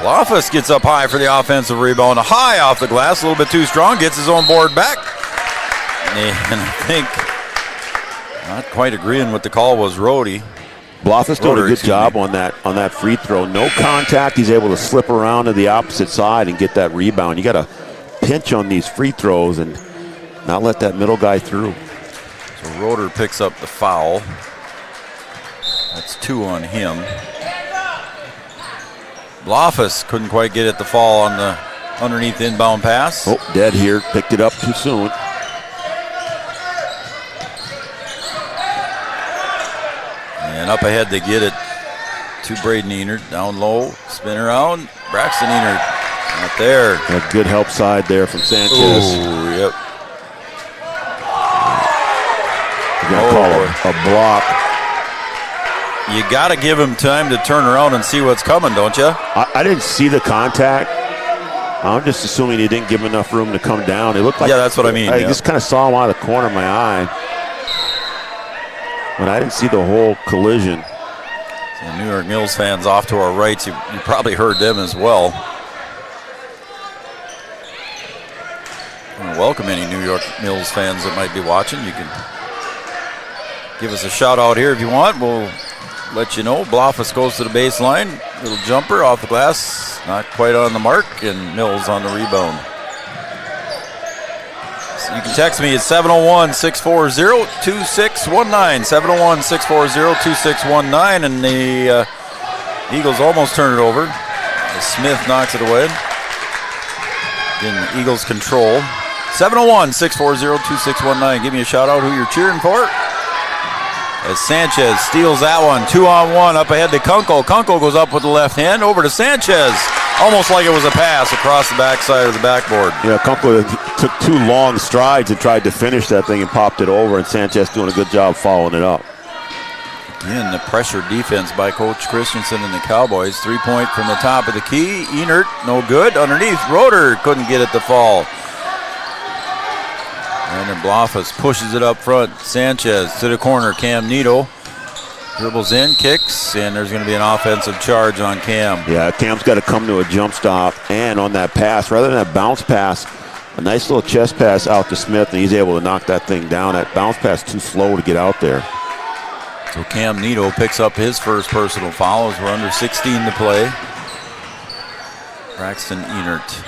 Loftus gets up high for the offensive rebound. A high off the glass, a little bit too strong. Gets his own board back. And I think not quite agreeing with the call was Rody. Loftus doing a good job on that free throw. No contact. He's able to slip around to the opposite side and get that rebound. You got to pinch on these free throws and not let that middle guy through. So Roeder picks up the foul. That's 2 on him. Loftus couldn't quite get it to fall on the underneath inbound pass. Oh, dead here. Picked it up too soon. And up ahead they get it to Braden Enert. Down low, spin around. Braxton Enert out there. A good help side there from Sanchez. Oh, yep. You're going to call a block. You got to give him time to turn around and see what's coming, don't you? I didn't see the contact. I'm just assuming he didn't give him enough room to come down. It looked like, yeah, that's what I mean. I just kind of saw him out of the corner of my eye. But I didn't see the whole collision. So New York Mills fans off to our rights, you probably heard them as well. I want to welcome any New York Mills fans that might be watching. You can give us a shout out here if you want. We'll let you know. Blofus goes to the baseline. Little jumper off the glass. Not quite on the mark. And Mills on the rebound. So you can text me at 701-640-2619. 701-640-2619. And the Eagles almost turn it over. Smith knocks it away. Again, Eagles control. 701-640-2619. Give me a shout out who you're cheering for. As Sanchez steals that one, 2-on-1 up ahead to Kunkel. Kunkel goes up with the left hand over to Sanchez. Almost like it was a pass across the backside of the backboard. Yeah, Kunkel took 2 long strides and tried to finish that thing and popped it over, and Sanchez doing a good job following it up. Again, the pressure defense by Coach Christensen and the Cowboys. 3-point from the top of the key. Enert, no good. Underneath, Roeder couldn't get it to fall. And then Blofus pushes it up front. Sanchez to the corner. Cam Neto dribbles in, kicks, and there's going to be an offensive charge on Cam. Yeah, Cam's got to come to a jump stop, and on that pass, rather than that bounce pass, a nice little chest pass out to Smith, and he's able to knock that thing down. That bounce pass too slow to get out there. So Cam Neto picks up his first personal foul as we're under 16 to play. Braxton Enert.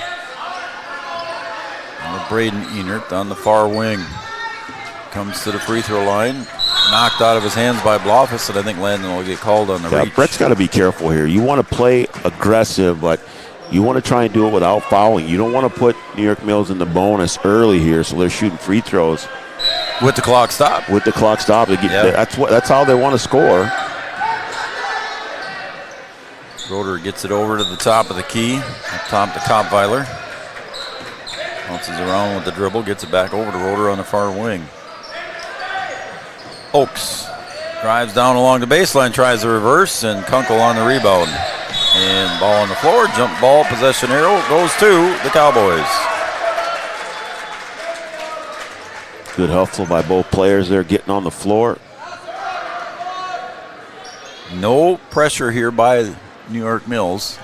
And Braden Enert on the far wing. Comes to the free throw line. Knocked out of his hands by Blofus, and I think Landon will get called on the reach. Brett's got to be careful here. You want to play aggressive, but you want to try and do it without fouling. You don't want to put New York Mills in the bonus early here, so they're shooting free throws. With the clock stop. With the clock stop. That's how they want to score. Roeder gets it over to the top of the key. Up top to Kopweiler. Bounces around with the dribble, gets it back over to Roeder on the far wing. Oakes drives down along the baseline, tries the reverse, and Kunkel on the rebound. And ball on the floor, jump ball, possession arrow goes to the Cowboys. Good hustle by both players there getting on the floor. No pressure here by New York Mills.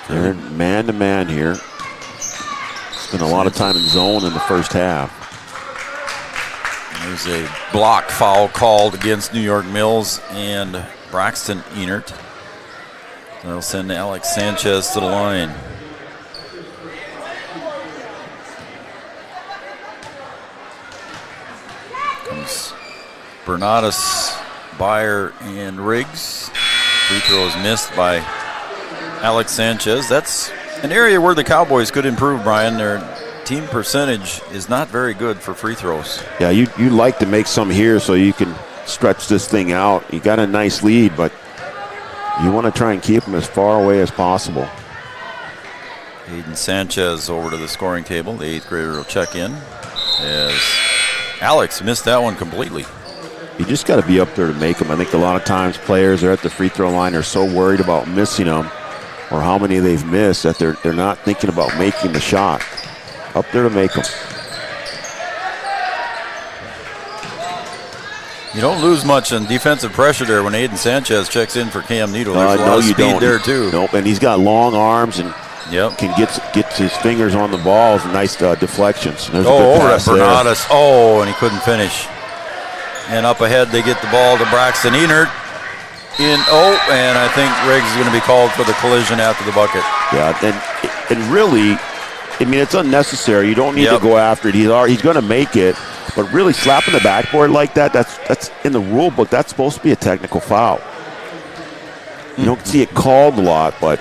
They're man-to-man here. Spent a lot of time in zone in the first half. There's a block foul called against New York Mills and Braxton Enert. They'll send Alex Sanchez to the line. Comes Bernatus, Byer, and Riggs. Free throw is missed by Alex Sanchez. That's an area where the Cowboys could improve, Brian. They're team percentage is not very good for free throws. Yeah, you like to make some here so you can stretch this thing out. You got a nice lead, but you want to try and keep them as far away as possible. Aiden Sanchez over to the scoring table. The 8th grader will check in as Alex missed that one completely. You just got to be up there to make them. I think a lot of times players are at the free throw line are so worried about missing them or how many they've missed that they're not thinking about making the shot. Up there to make them. You don't lose much in defensive pressure there when Aiden Sanchez checks in for Cam Needle. There's a lot no, of you speed don't. there too. Nope, and he's got long arms and can get his fingers on the balls. Nice deflections. There's a good over at pass there. Bernadas. And he couldn't finish. And up ahead, they get the ball to Braxton Enert. And I think Riggs is going to be called for the collision after the bucket. Yeah, and really, I mean, it's unnecessary. You don't need to go after it. He's going to make it. But really slapping the backboard like that's in the rule book. That's supposed to be a technical foul. You don't see it called a lot, but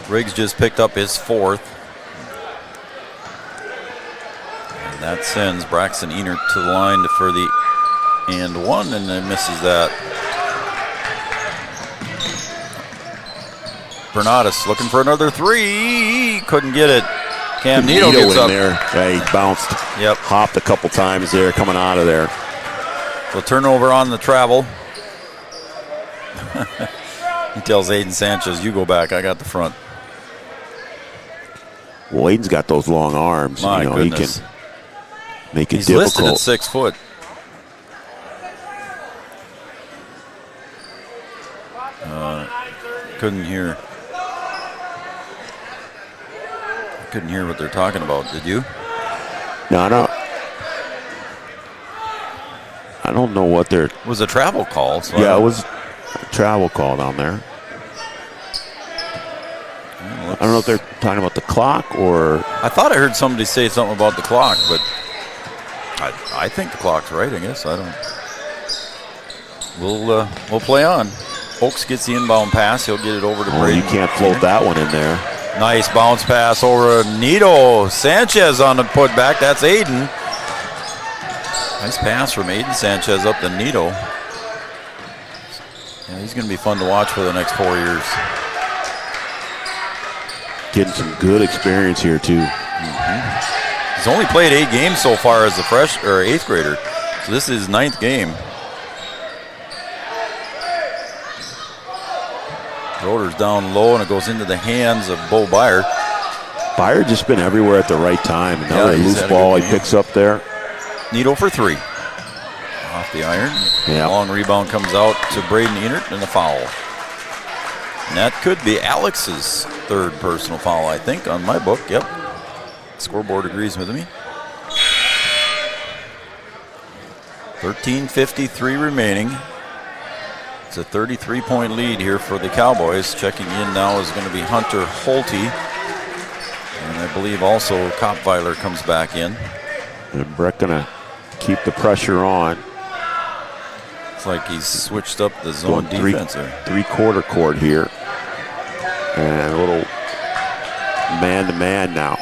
Riggs just picked up his 4th. And that sends Braxton Enert to the line for the and 1, and then misses that. Bernadas looking for another 3. Couldn't get it. Cam Needle gets up there. Yeah, he bounced. Yep. Hopped a couple times there coming out of there. So turnover on the travel. He tells Aiden Sanchez, you go back, I got the front. Well, Aiden's got those long arms. My goodness. He can make it He's difficult. listed at 6 foot. Couldn't hear what they're talking about. Did you? No, I don't know what they're. It was a travel call. So it was a travel call down there. I don't know if they're talking about the clock or. I thought I heard somebody say something about the clock, but I think the clock's right. I guess I don't. We'll play on. Oaks gets the inbound pass. He'll get it over to Brady. You can't float that one in there. Nice bounce pass over Nito. Sanchez on the putback. That's Aiden. Nice pass from Aiden Sanchez up to Nito. Yeah, he's going to be fun to watch for the next 4 years. Getting some good experience here too. He's only played 8 games so far as a 8th grader. So this is his 9th game. Rotor's down low, and it goes into the hands of Bo Byer. Byer just been everywhere at the right time. Another loose ball he picks up there. Needle for 3. Off the iron. Yeah. Long rebound comes out to Braden Enert and a foul. And that could be Alex's 3rd personal foul, I think, on my book. Yep. Scoreboard agrees with me. 13:53 remaining. It's a 33-point lead here for the Cowboys. Checking in now is going to be Hunter Holte. And I believe also Kopweiler comes back in. And Breck going to keep the pressure on. It's like he's switched up the zone defense there. 3/4 court here. And a little man-to-man now.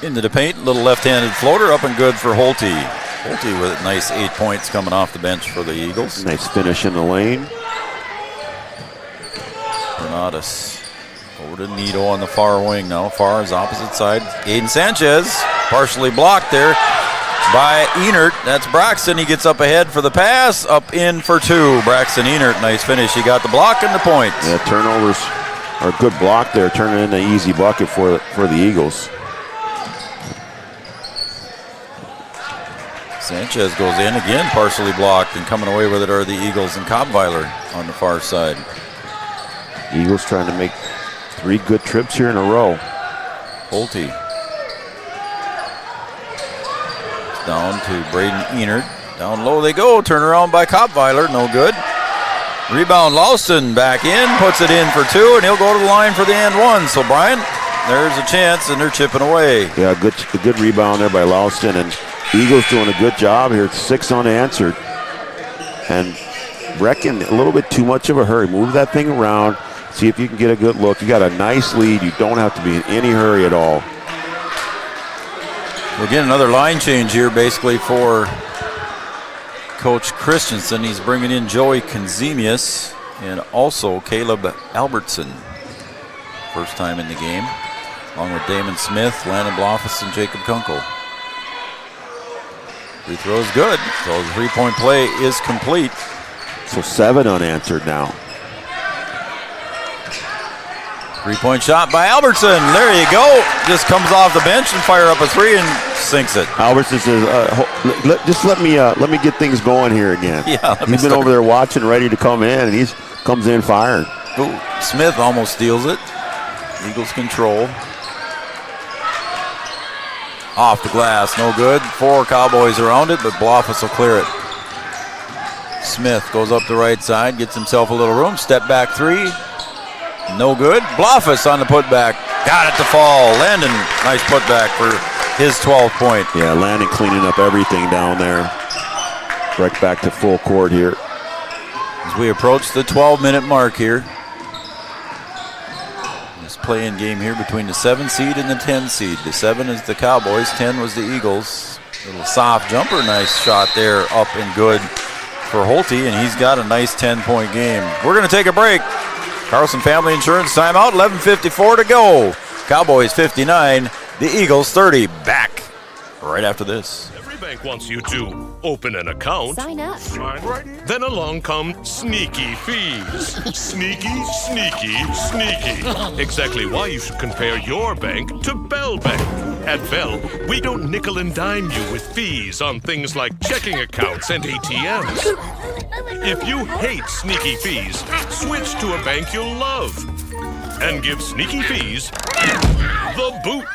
Into the paint, little left-handed floater up and good for Holte. Holte with nice 8 points coming off the bench for the Eagles. Nice finish in the lane. Bernadas over to Nito on the far wing now. Far is opposite side. Aiden Sanchez partially blocked there by Enert. That's Braxton. He gets up ahead for the pass. Up in for 2. Braxton Enert, nice finish. He got the block and the point. Yeah, turnovers are a good block there, turning into an easy bucket for the Eagles. Sanchez goes in again, partially blocked, and coming away with it are the Eagles and Kopweiler on the far side. Eagles trying to make 3 good trips here in a row. Holte. Down to Braden Enert. Down low they go. Turn around by Kopweiler. No good. Rebound Lauston back in. Puts it in for 2, and he'll go to the line for the and 1. So, Brian, there's a chance, and they're chipping away. Yeah, a good rebound there by Lauston. And Eagles doing a good job here. 6 unanswered. And Brecken, a little bit too much of a hurry. Move that thing around. See if you can get a good look. You got a nice lead. You don't have to be in any hurry at all. We'll get another line change here basically for Coach Christensen. He's bringing in Joey Konzemius and also Caleb Albertson. First time in the game, along with Damon Smith, Landon Blofus, and Jacob Kunkel. Free throw is good, so the three-point play is complete. So 7 unanswered now. Three-point shot by Albertson. There you go. Just comes off the bench and fire up a three and sinks it. Albertson says, just let me get things going here again. Yeah, he's been over there watching, ready to come in, and he comes in firing. Ooh, Smith almost steals it. Eagles control. Off the glass, no good. 4 Cowboys around it, but Blofus will clear it. Smith goes up the right side, gets himself a little room. Step back three, no good. Blofus on the putback, got it to fall. Landon, nice putback for his 12th point. Yeah, Landon cleaning up everything down there. Right back to full court here. As we approach the 12-minute mark here. This play-in game here between the 7 seed and the 10 seed. The 7 is the Cowboys, 10 was the Eagles. Little soft jumper, nice shot there, up and good for Holte, and he's got a nice 10-point game. We're going to take a break. Carlson Family Insurance timeout, 11:54 to go. Cowboys 59, the Eagles 30. Back right after this. Every bank wants you to open an account. Sign up. Then along come sneaky fees. Sneaky, sneaky, sneaky. Exactly why you should compare your bank to Bell Bank. At Bell, we don't nickel and dime you with fees on things like checking accounts and ATMs. If you hate sneaky fees, switch to a bank you'll love and give sneaky fees the boot.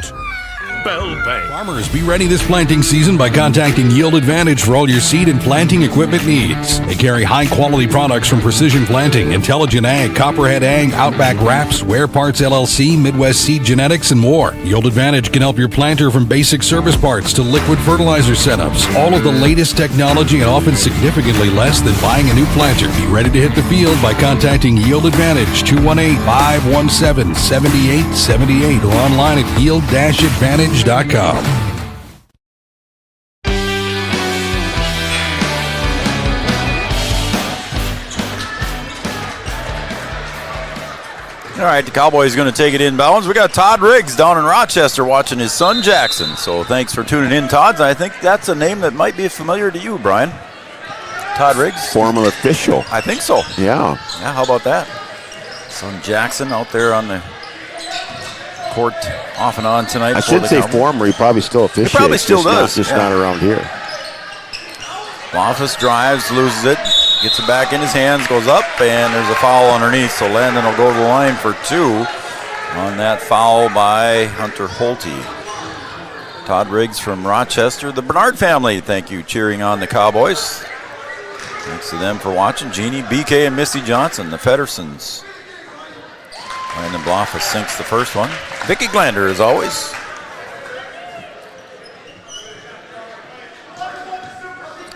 Bell Bank. Farmers, be ready this planting season by contacting Yield Advantage for all your seed and planting equipment needs. They carry high-quality products from Precision Planting, Intelligent Ag, Copperhead Ag, Outback Wraps, Ware Parts LLC, Midwest Seed Genetics, and more. Yield Advantage can help your planter from basic service parts to liquid fertilizer setups. All of the latest technology and often significantly less than buying a new planter. Be ready to hit the field by contacting Yield Advantage, 218-517-7878, or online at yield-advantage.com. All right, the Cowboys going to take it inbounds. We got Todd Riggs down in Rochester watching his son Jackson. So thanks for tuning in, Todd. I think that's a name that might be familiar to you, Brian. Todd Riggs. Former official. I think so. Yeah. Yeah, how about that? Son Jackson out there on the court off and on tonight. I should say former. He probably still officiates. He probably still does. Just not around here. Blofus drives, loses it, gets it back in his hands, goes up, and there's a foul underneath. So Landon will go to the line for 2 on that foul by Hunter Holte. Todd Riggs from Rochester. The Bernard family, thank you, cheering on the Cowboys. Thanks to them for watching. Jeannie, BK, and Missy Johnson, the Federsons. Landon Blofus sinks the first one. Vicky Glander, as always.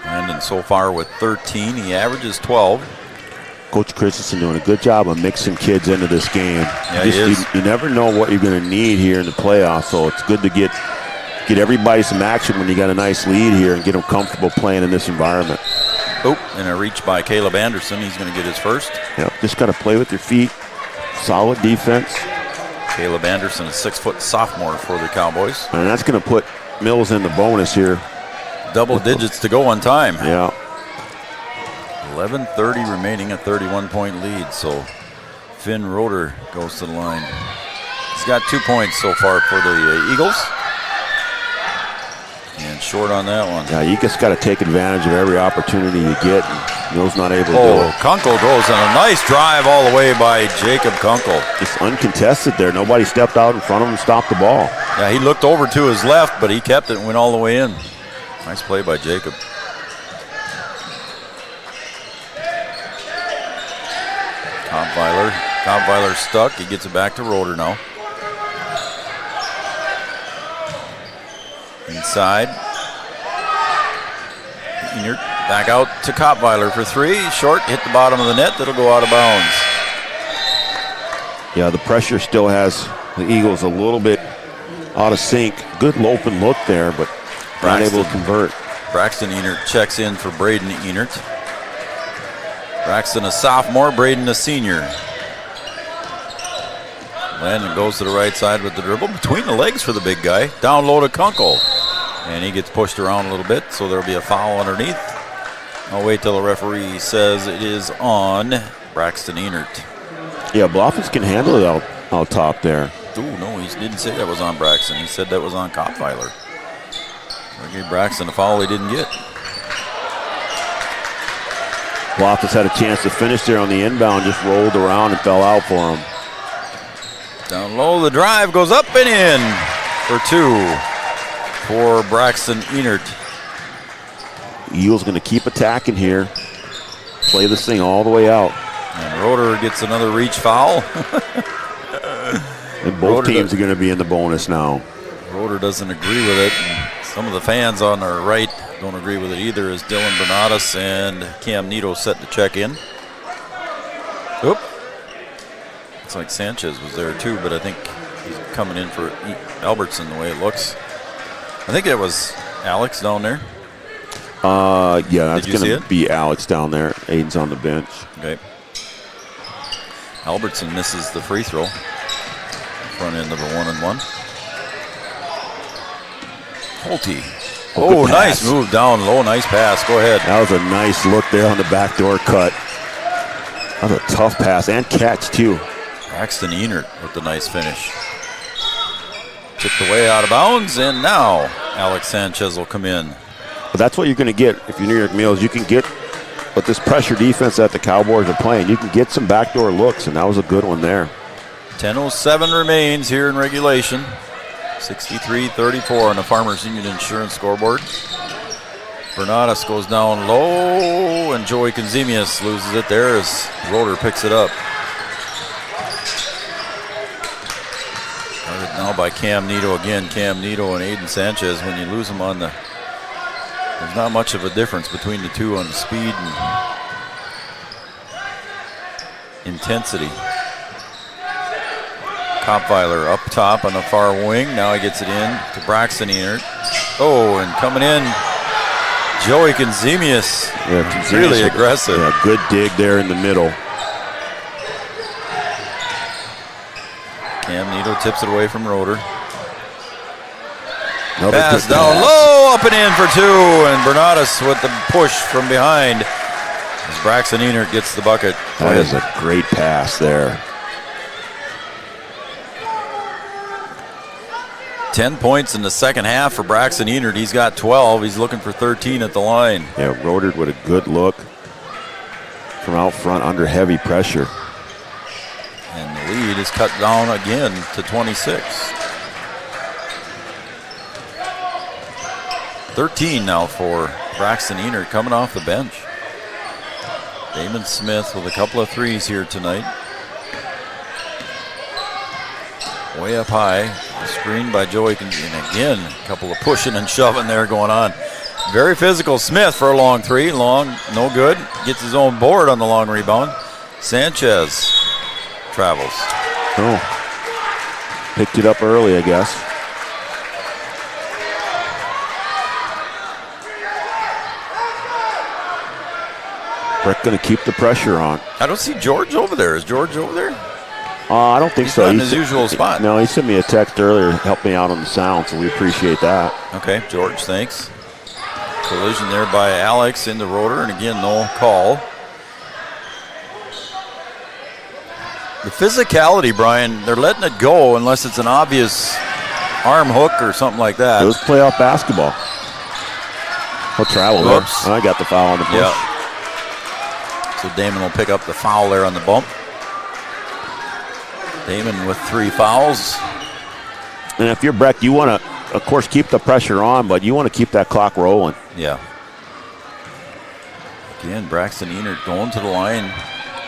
Landon so far with 13. He averages 12. Coach Christensen doing a good job of mixing kids into this game. Yeah, he is. You never know what you're going to need here in the playoffs, so it's good to get everybody some action when you got a nice lead here and get them comfortable playing in this environment. Oh, and a reach by Caleb Anderson. He's going to get his first. Yep, just got to play with your feet. Solid defense. Caleb Anderson, a 6-foot sophomore for the Cowboys. And that's going to put Mills in the bonus here. Double digits to go on time. Yeah. 11:30 remaining, a 31-point lead. So Finn Roeder goes to the line. He's got 2 points so far for the Eagles. And short on that one. Yeah, you just got to take advantage of every opportunity you get. And Mills not able to do it. Kunkel goes on a nice drive all the way by Jacob Kunkel. Just uncontested there. Nobody stepped out in front of him and stopped the ball. Yeah, he looked over to his left, but he kept it and went all the way in. Nice play by Jacob. Kopweiler stuck. He gets it back to Roeder now. Inside. Back out to Kopweiler for 3. Short, hit the bottom of the net. That'll go out of bounds. Yeah, the pressure still has the Eagles a little bit out of sync. Good open look there, but not able to convert. Braxton Enert checks in for Braden Enert. Braxton a sophomore, Braden a senior. Landon goes to the right side with the dribble. Between the legs for the big guy. Down low to Kunkel. And he gets pushed around a little bit, so there'll be a foul underneath. I'll wait till the referee says it is on Braxton Enert. Yeah, Bloffins can handle it out top there. Ooh, no, he didn't say that was on Braxton. He said that was on Kopfeiler. I gave Braxton a foul he didn't get. Bloffins had a chance to finish there on the inbound, just rolled around and fell out for him. Down low, the drive goes up and in for 2 for Braxton Enert. Eagles going to keep attacking here. Play this thing all the way out. And Roeder gets another reach foul. And both teams are going to be in the bonus now. Roeder doesn't agree with it. And some of the fans on our right don't agree with it either, as Dylan Bernatus and Cam Nito set to check in. Oop. Looks like Sanchez was there too, but I think he's coming in for Albertson the way it looks. I think it was Alex down there. Yeah, that's going to be Alex down there. Aiden's on the bench. Okay. Albertson misses the free throw. Front end of a 1-and-1. Holte. Oh, nice move down low. Nice pass. Go ahead. That was a nice look there on the backdoor cut. That was a tough pass and catch, too. Braxton Enert with the nice finish. Tipped away out of bounds, and now Alex Sanchez will come in. But that's what you're going to get if you're New York Mills. You can get, with this pressure defense that the Cowboys are playing, you can get some backdoor looks, and that was a good one there. 10:07 remains here in regulation. 63-34 on the Farmers Union Insurance scoreboard. Bernatus goes down low, and Joey Konzemius loses it there as Roeder picks it up. Guarded now by Cam Nito again. Cam Nito and Aiden Sanchez. When you lose them on the, there's not much of a difference between the two on the speed and intensity. Kopfeiler up top on the far wing. Now he gets it in to Braxton Enert. Oh, and coming in, Joey Konzemius. Yeah, Konzemius really aggressive. Yeah, good dig there in the middle. Cam Nito tips it away from Roeder. Pass down low, up and in for 2, and Bernatus with the push from behind as Braxton Enert gets the bucket. That is a great pass there. 10 points in the second half for Braxton Enert. He's got 12. He's looking for 13 at the line. Yeah, Roeder with a good look from out front under heavy pressure. And the lead is cut down again to 26. 13 now for Braxton Enert coming off the bench. Damon Smith with a couple of threes here tonight. Way up high, screened by Joey, and again, a couple of pushing and shoving there going on. Very physical. Smith for a long three, long, no good. Gets his own board on the long rebound. Sanchez travels. Oh, picked it up early, I guess. Breck going to keep the pressure on. I don't see George over there. Is George over there? I don't think He's so. not in his usual spot. No, he sent me a text earlier, helped me out on the sound, so we appreciate that. Okay, George, thanks. Collision there by Alex into Roeder, and again, no call. The physicality, Brian, they're letting it go unless it's an obvious arm hook or something like that. It was playoff basketball. He'll travel there. I got the foul on the push. Yeah. So Damon will pick up the foul there on the bump. Damon with 3 fouls. And if you're Breck, you want to, of course, keep the pressure on, but you want to keep that clock rolling. Yeah. Again, Braxton Enert going to the line.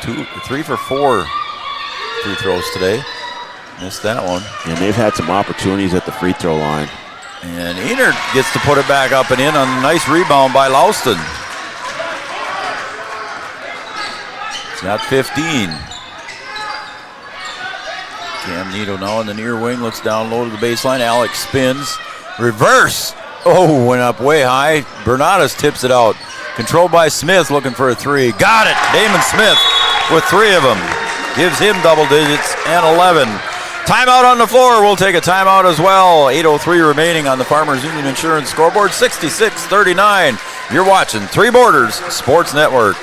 3 for 4 free throws today. Missed that one. And they've had some opportunities at the free throw line. And Enert gets to put it back up and in on a nice rebound by Louston. It's got 15. Cam Nito now in the near wing, looks down low to the baseline. Alex spins, reverse. Oh, went up way high. Bernadas tips it out. Controlled by Smith, looking for a three. Got it. Damon Smith with 3 of them. Gives him double digits and 11. Timeout on the floor. We'll take a timeout as well. 8:03 remaining on the Farmers Union Insurance scoreboard. 66-39. You're watching Three Borders Sports Network.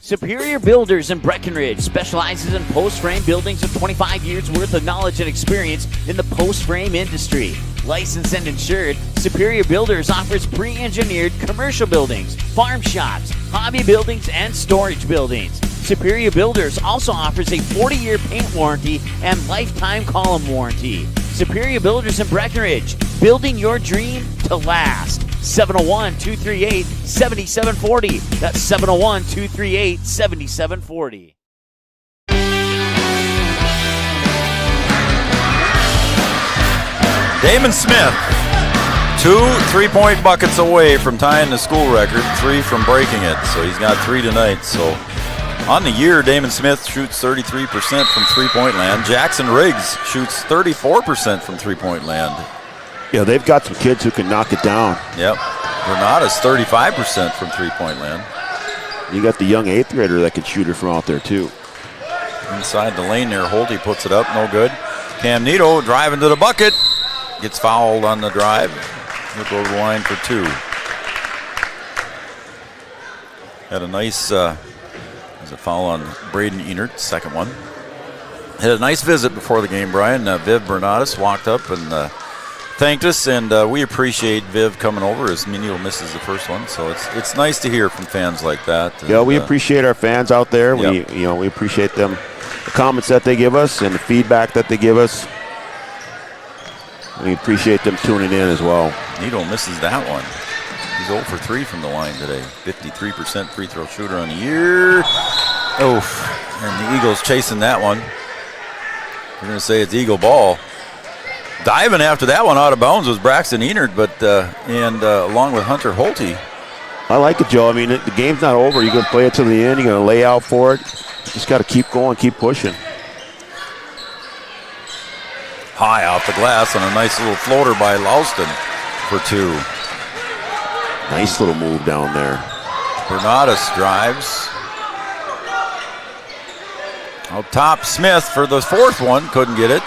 Superior Builders in Breckenridge specializes in post-frame buildings with 25 years worth of knowledge and experience in the post-frame industry. Licensed and insured, Superior Builders offers pre-engineered commercial buildings, farm shops, hobby buildings, and storage buildings. Superior Builders also offers a 40-year paint warranty and lifetime column warranty. Superior Builders in Breckenridge, building your dream to last. 701-238-7740. That's 701-238-7740. Damon Smith, 2 3-point buckets away from tying the school record, 3 from breaking it. So he's got 3 tonight. So on the year, Damon Smith shoots 33% from three-point land. Jackson Riggs shoots 34% from three-point land. Yeah, they've got some kids who can knock it down. Yep. Granada's 35% from three-point land. You got the young 8th grader that can shoot it from out there, too. Inside the lane there, Holte puts it up, no good. Cam Nito driving to the bucket. Gets fouled on the drive. He'll go to the line for 2. Had a nice, there's a foul on Braden Enert, second one. Had a nice visit before the game, Brian. Viv Bernadas walked up and thanked us, and we appreciate Viv coming over as Nito misses the first one. So it's nice to hear from fans like that. And, yeah, we appreciate our fans out there. Yep. We appreciate them, the comments that they give us and the feedback that they give us. We appreciate them tuning in as well. Nito misses that one. He's 0 for 3 from the line today. 53% free throw shooter on the year. Oof. And the Eagles chasing that one. We're going to say it's Eagle ball. Diving after that one out of bounds was Braxton Enert, but along with Hunter Holte. I like it, Joe. I mean, the game's not over. You're going to play it to the end. You're going to lay out for it. Just got to keep going, keep pushing. High off the glass on a nice little floater by Louston for 2. Nice little move down there. Bernadas drives. Out top, Smith for the 4th one. Couldn't get it.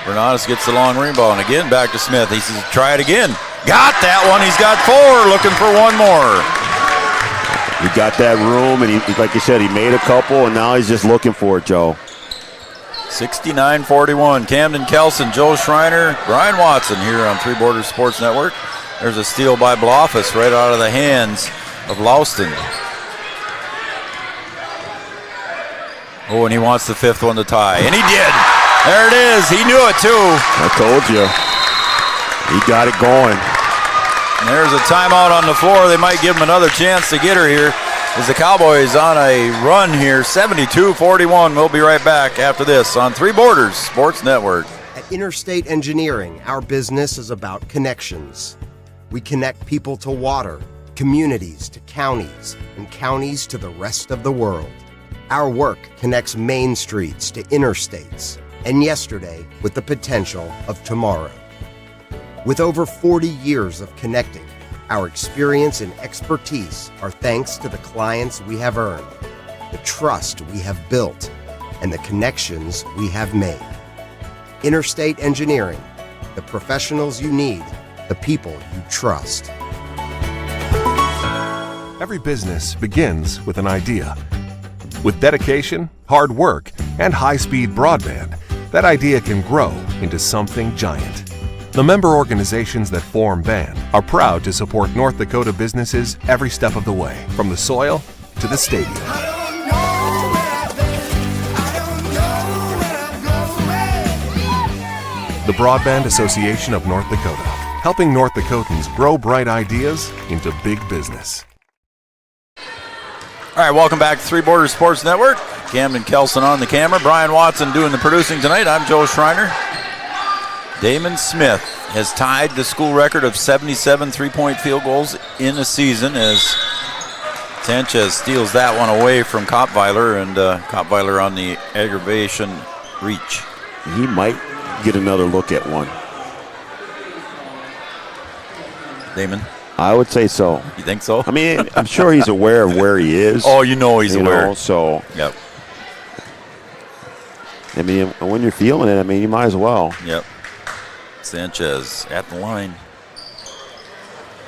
Bernadas gets the long rebound. Again, back to Smith. He says, try it again. Got that one. He's got 4. Looking for one more. He got that room, and he, like you said, he made a couple, and now he's just looking for it, Joe. 69-41. Camden Kelson, Joe Schreiner, Brian Watson here on Three Borders Sports Network. There's a steal by Blofus right out of the hands of Louston. Oh, and he wants the 5th one to tie, and he did. There it is. He knew it, too. I told you. He got it going. And there's a timeout on the floor. They might give him another chance to get her here. As the Cowboys on a run here, 72-41. We'll be right back after this on Three Borders Sports Network. At Interstate Engineering, our business is about connections. We connect people to water, communities to counties, and counties to the rest of the world. Our work connects main streets to interstates, and yesterday with the potential of tomorrow. With over 40 years of connecting, our experience and expertise are thanks to the clients we have earned, the trust we have built, and the connections we have made. Interstate Engineering, the professionals you need, the people you trust. Every business begins with an idea. With dedication, hard work, and high-speed broadband, that idea can grow into something giant. The member organizations that form BAND are proud to support North Dakota businesses every step of the way, from the soil to the stadium. The Broadband Association of North Dakota, helping North Dakotans grow bright ideas into big business. All right, welcome back to Three Borders Sports Network. Camden Kelson on the camera. Brian Watson doing the producing tonight. I'm Joe Schreiner. Damon Smith has tied the school record of 77 three-point field goals in a season as Sanchez steals that one away from Kopweiler, and Kopweiler on the aggravation reach. He might get another look at one. Damon? I would say so. You think so? I mean, I'm sure he's aware of where he is. Oh, he's aware. So, yep. I mean, when you're feeling it, I mean, you might as well. Yep. Sanchez at the line.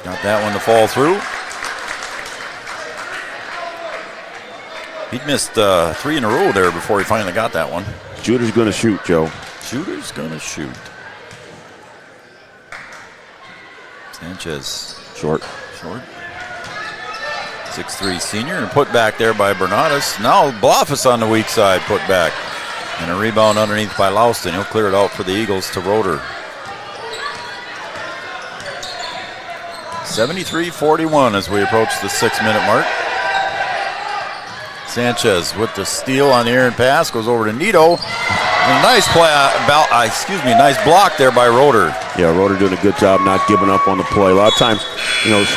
Got that one to fall through. He'd missed 3 in a row there before he finally got that one. Shooter's going to shoot, Joe. Shooter's going to shoot. Sanchez. Short. 6'3" senior, and put back there by Bernadas. Now Blofus on the weak side, put back. And a rebound underneath by Louston. He'll clear it out for the Eagles to Roeder. 73-41 as we approach the 6-minute mark. Sanchez with the steal on the errant pass, goes over to Nito. And nice nice block there by Roeder. Yeah, Roeder doing a good job not giving up on the play. A lot of times,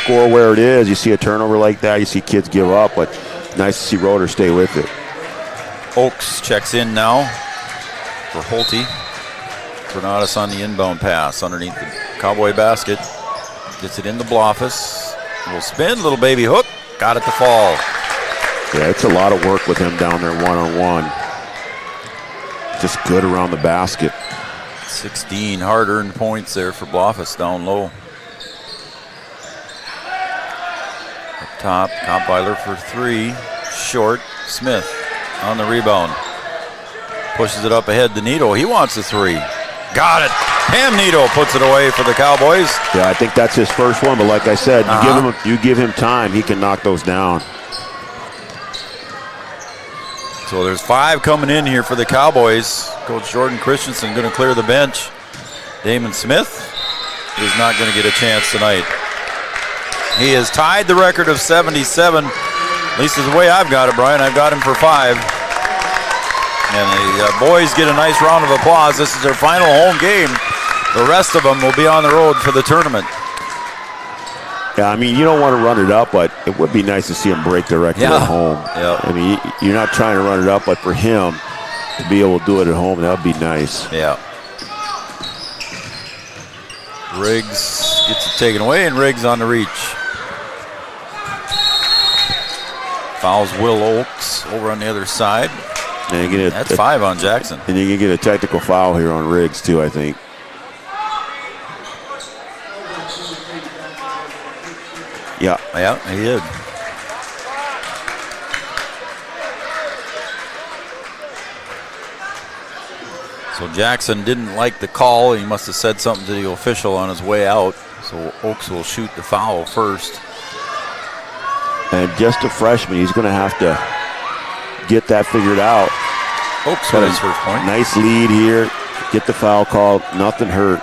score where it is. You see a turnover like that, you see kids give up, but nice to see Roeder stay with it. Oaks checks in now for Holte. Bernadas on the inbound pass underneath the Cowboy basket. Gets it into Blofus. Little spin, little baby hook. Got it to fall. Yeah, it's a lot of work with him down there one-on-one. Just good around the basket. 16 hard-earned points there for Blofus down low. Up top, Kampweiler for 3. Short. Smith on the rebound. Pushes it up ahead to Nito. He wants a 3. Got it. Cam Nito puts it away for the Cowboys. Yeah, I think that's his first one, but like I said, you give him time, he can knock those down. So there's 5 coming in here for the Cowboys. Coach Jordan Christensen going to clear the bench. Damon Smith is not going to get a chance tonight. He has tied the record of 77. At least is the way I've got it, Brian. I've got him for 5. And the boys get a nice round of applause. This is their final home game. The rest of them will be on the road for the tournament. Yeah, I mean, you don't want to run it up, but it would be nice to see him break the record at home. Yeah. I mean, you're not trying to run it up, but for him to be able to do it at home, that would be nice. Yeah. Riggs gets it taken away, and Riggs on the reach. Fouls Will Oaks over on the other side. And you get That's 5 on Jackson. And you can get a technical foul here on Riggs, too, I think. Yeah. Yeah, he did. So Jackson didn't like the call. He must have said something to the official on his way out. So Oaks will shoot the foul first. And just a freshman, he's going to have to get that figured out. Oaks got his first point. Nice lead here. Get the foul called. Nothing hurt.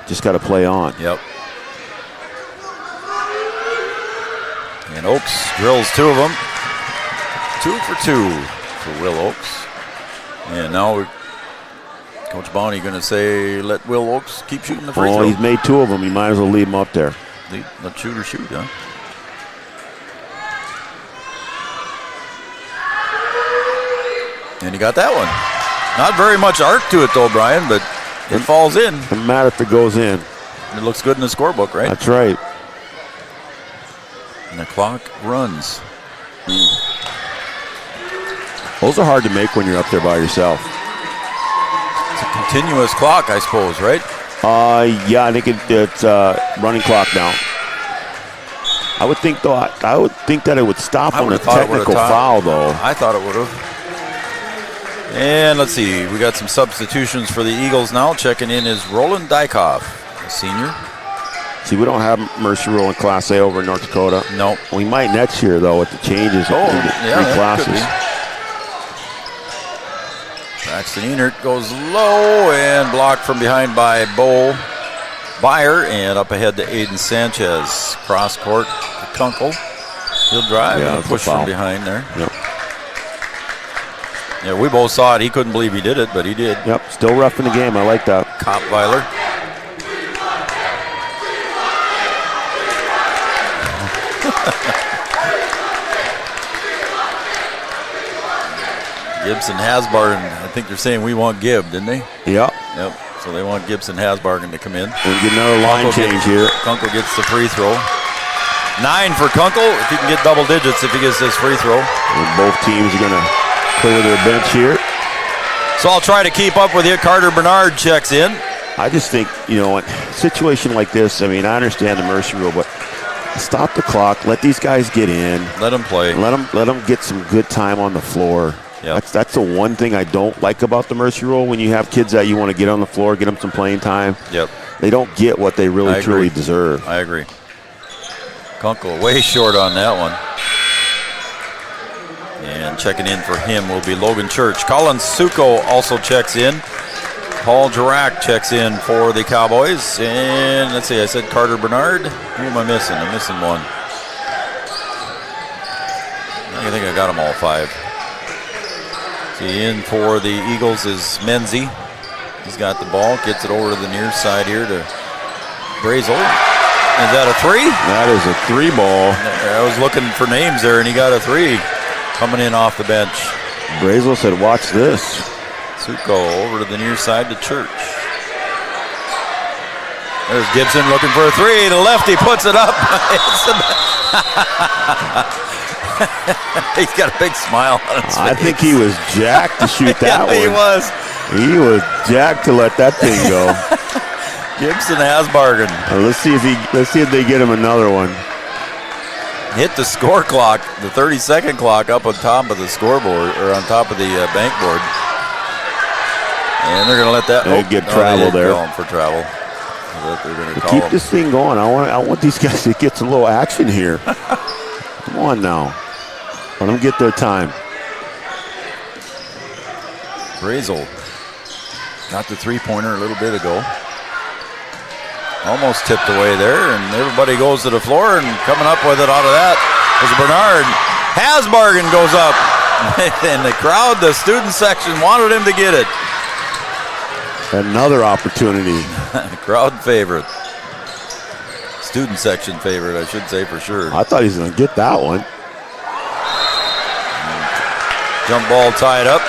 Just got to play on. Yep. And Oaks drills 2 of them. 2 for 2 for Will Oaks. And now Coach Bowney going to say, let Will Oaks keep shooting the free throw. Oh, he's made 2 of them. You might as well leave him up there. Let shooter shoot, huh? And he got that one. Not very much arc to it, though, Brian, but it falls in. Doesn't matter if it goes in. It looks good in the scorebook, right? That's right. And the clock runs. Those are hard to make when you're up there by yourself. It's a continuous clock, I suppose, right? Yeah, I think it's running clock now. I would think, though, I would think that it would stop on a technical foul, though. I thought it would have. And let's see, we got some substitutions for the Eagles now. Checking in is Roland Dykoff, a senior. See, we don't have Mercer Rule in Class A over in North Dakota. No. We might next year, though, with the changes. Oh, we get yeah, 3 classes. Braxton Enert goes low and blocked from behind by Bo Byer, and up ahead to Aiden Sanchez. Cross court to Kunkel. He'll drive and push from behind there. Yep. Yeah, we both saw it. He couldn't believe he did it, but he did. Yep, still rough in the game. I like that. Kampweiler. Gibson Hasbargen, I think they're saying we want Gibb, didn't they? Yep. So they want Gibson Hasbargen to come in. And get another line change here. Kunkel gets the free throw. 9 for Kunkel, if he can get double digits if he gets this free throw. And both teams are going to clear their bench here. So I'll try to keep up with you. Carter Bernard checks in. I just think, in a situation like this, I mean, I understand the mercy rule, but stop the clock. Let these guys get in. Let them play. Let them get some good time on the floor. Yep. That's the one thing I don't like about the mercy rule. When you have kids that you want to get on the floor, get them some playing time. Yep. They don't get what they really truly deserve. I agree. Kunkel way short on that one. And checking in for him will be Logan Church. Colin Suko also checks in. Paul Jarak checks in for the Cowboys. And let's see, I said Carter Bernard. Who am I missing? I'm missing one. I think I got them all 5. See, in for the Eagles is Menzie. He's got the ball, gets it over to the near side here to Brazel. Is that a 3? That is a 3 ball. I was looking for names there, and he got a 3 coming in off the bench. Brazel said, watch this. Suko over to the near side to Church. There's Gibson looking for a 3. The lefty puts it up. He's got a big smile on his face. I think he was jacked to shoot that one. He was. He was jacked to let that thing go. Gibson Hasbargen. Let's see if they get him another one. Hit the score clock, the 30-second clock up on top of the scoreboard, or on top of the bank board. And they're going to let that get travel there. Call him for travel. They're going to keep this thing going. I want these guys to get some little action here. Come on now. Let them get their time. Brazel got the 3-pointer a little bit ago. Almost tipped away there, and everybody goes to the floor, and coming up with it out of that is Bernard. Hasbargen goes up, and the crowd, the student section, wanted him to get it. Another opportunity. Crowd favorite. Student section favorite, I should say for sure. I thought he was going to get that one. Jump ball tied up.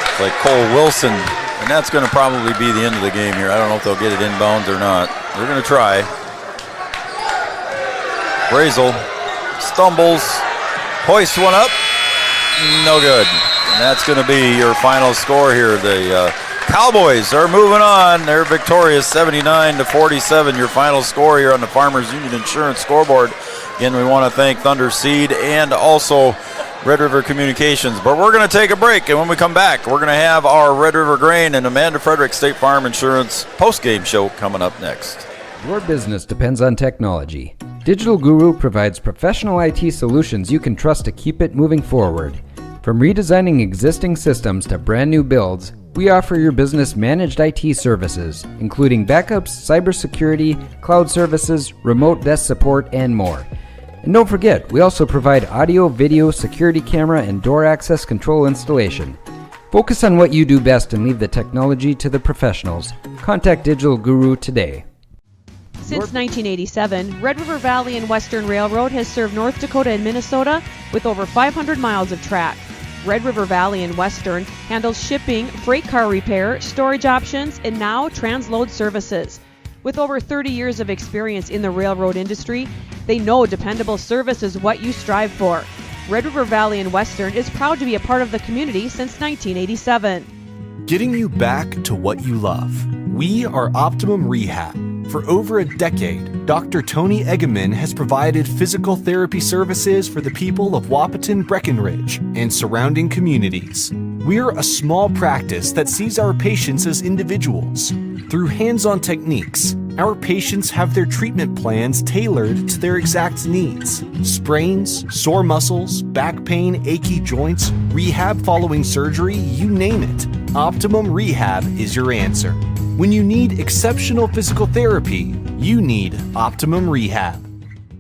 It's like Cole Wilson. And that's going to probably be the end of the game here. I don't know if they'll get it inbounds or not. They're going to try. Brazel stumbles, hoists one up. No good. And that's going to be your final score here. The Cowboys are moving on. They're victorious 79-47. Your final score here on the Farmers Union Insurance scoreboard. Again, we want to thank Thunder Seed and also Red River Communications. But we're going to take a break, and when we come back, we're going to have our Red River Grain and Amanda Frederick State Farm Insurance post-game show coming up next. Your business depends on technology. Digital Guru provides professional IT solutions you can trust to keep it moving forward. From redesigning existing systems to brand new builds, we offer your business managed IT services, including backups, cybersecurity, cloud services, remote desk support, and more. And don't forget, we also provide audio, video, security camera, and door access control installation. Focus on what you do best and leave the technology to the professionals. Contact Digital Guru today. Since 1987, Red River Valley and Western Railroad has served North Dakota and Minnesota with over 500 miles of track. Red River Valley and Western handles shipping, freight car repair, storage options, and now transload services. With over 30 years of experience in the railroad industry, they know dependable service is what you strive for. Red River Valley and Western is proud to be a part of the community since 1987. Getting you back to what you love. We are Optimum Rehab. For over a decade, Dr. Tony Eggeman has provided physical therapy services for the people of Wahpeton, Breckenridge, and surrounding communities. We're a small practice that sees our patients as individuals. Through hands-on techniques, our patients have their treatment plans tailored to their exact needs. Sprains, sore muscles, back pain, achy joints, rehab following surgery, you name it. Optimum Rehab is your answer. When you need exceptional physical therapy, you need Optimum Rehab.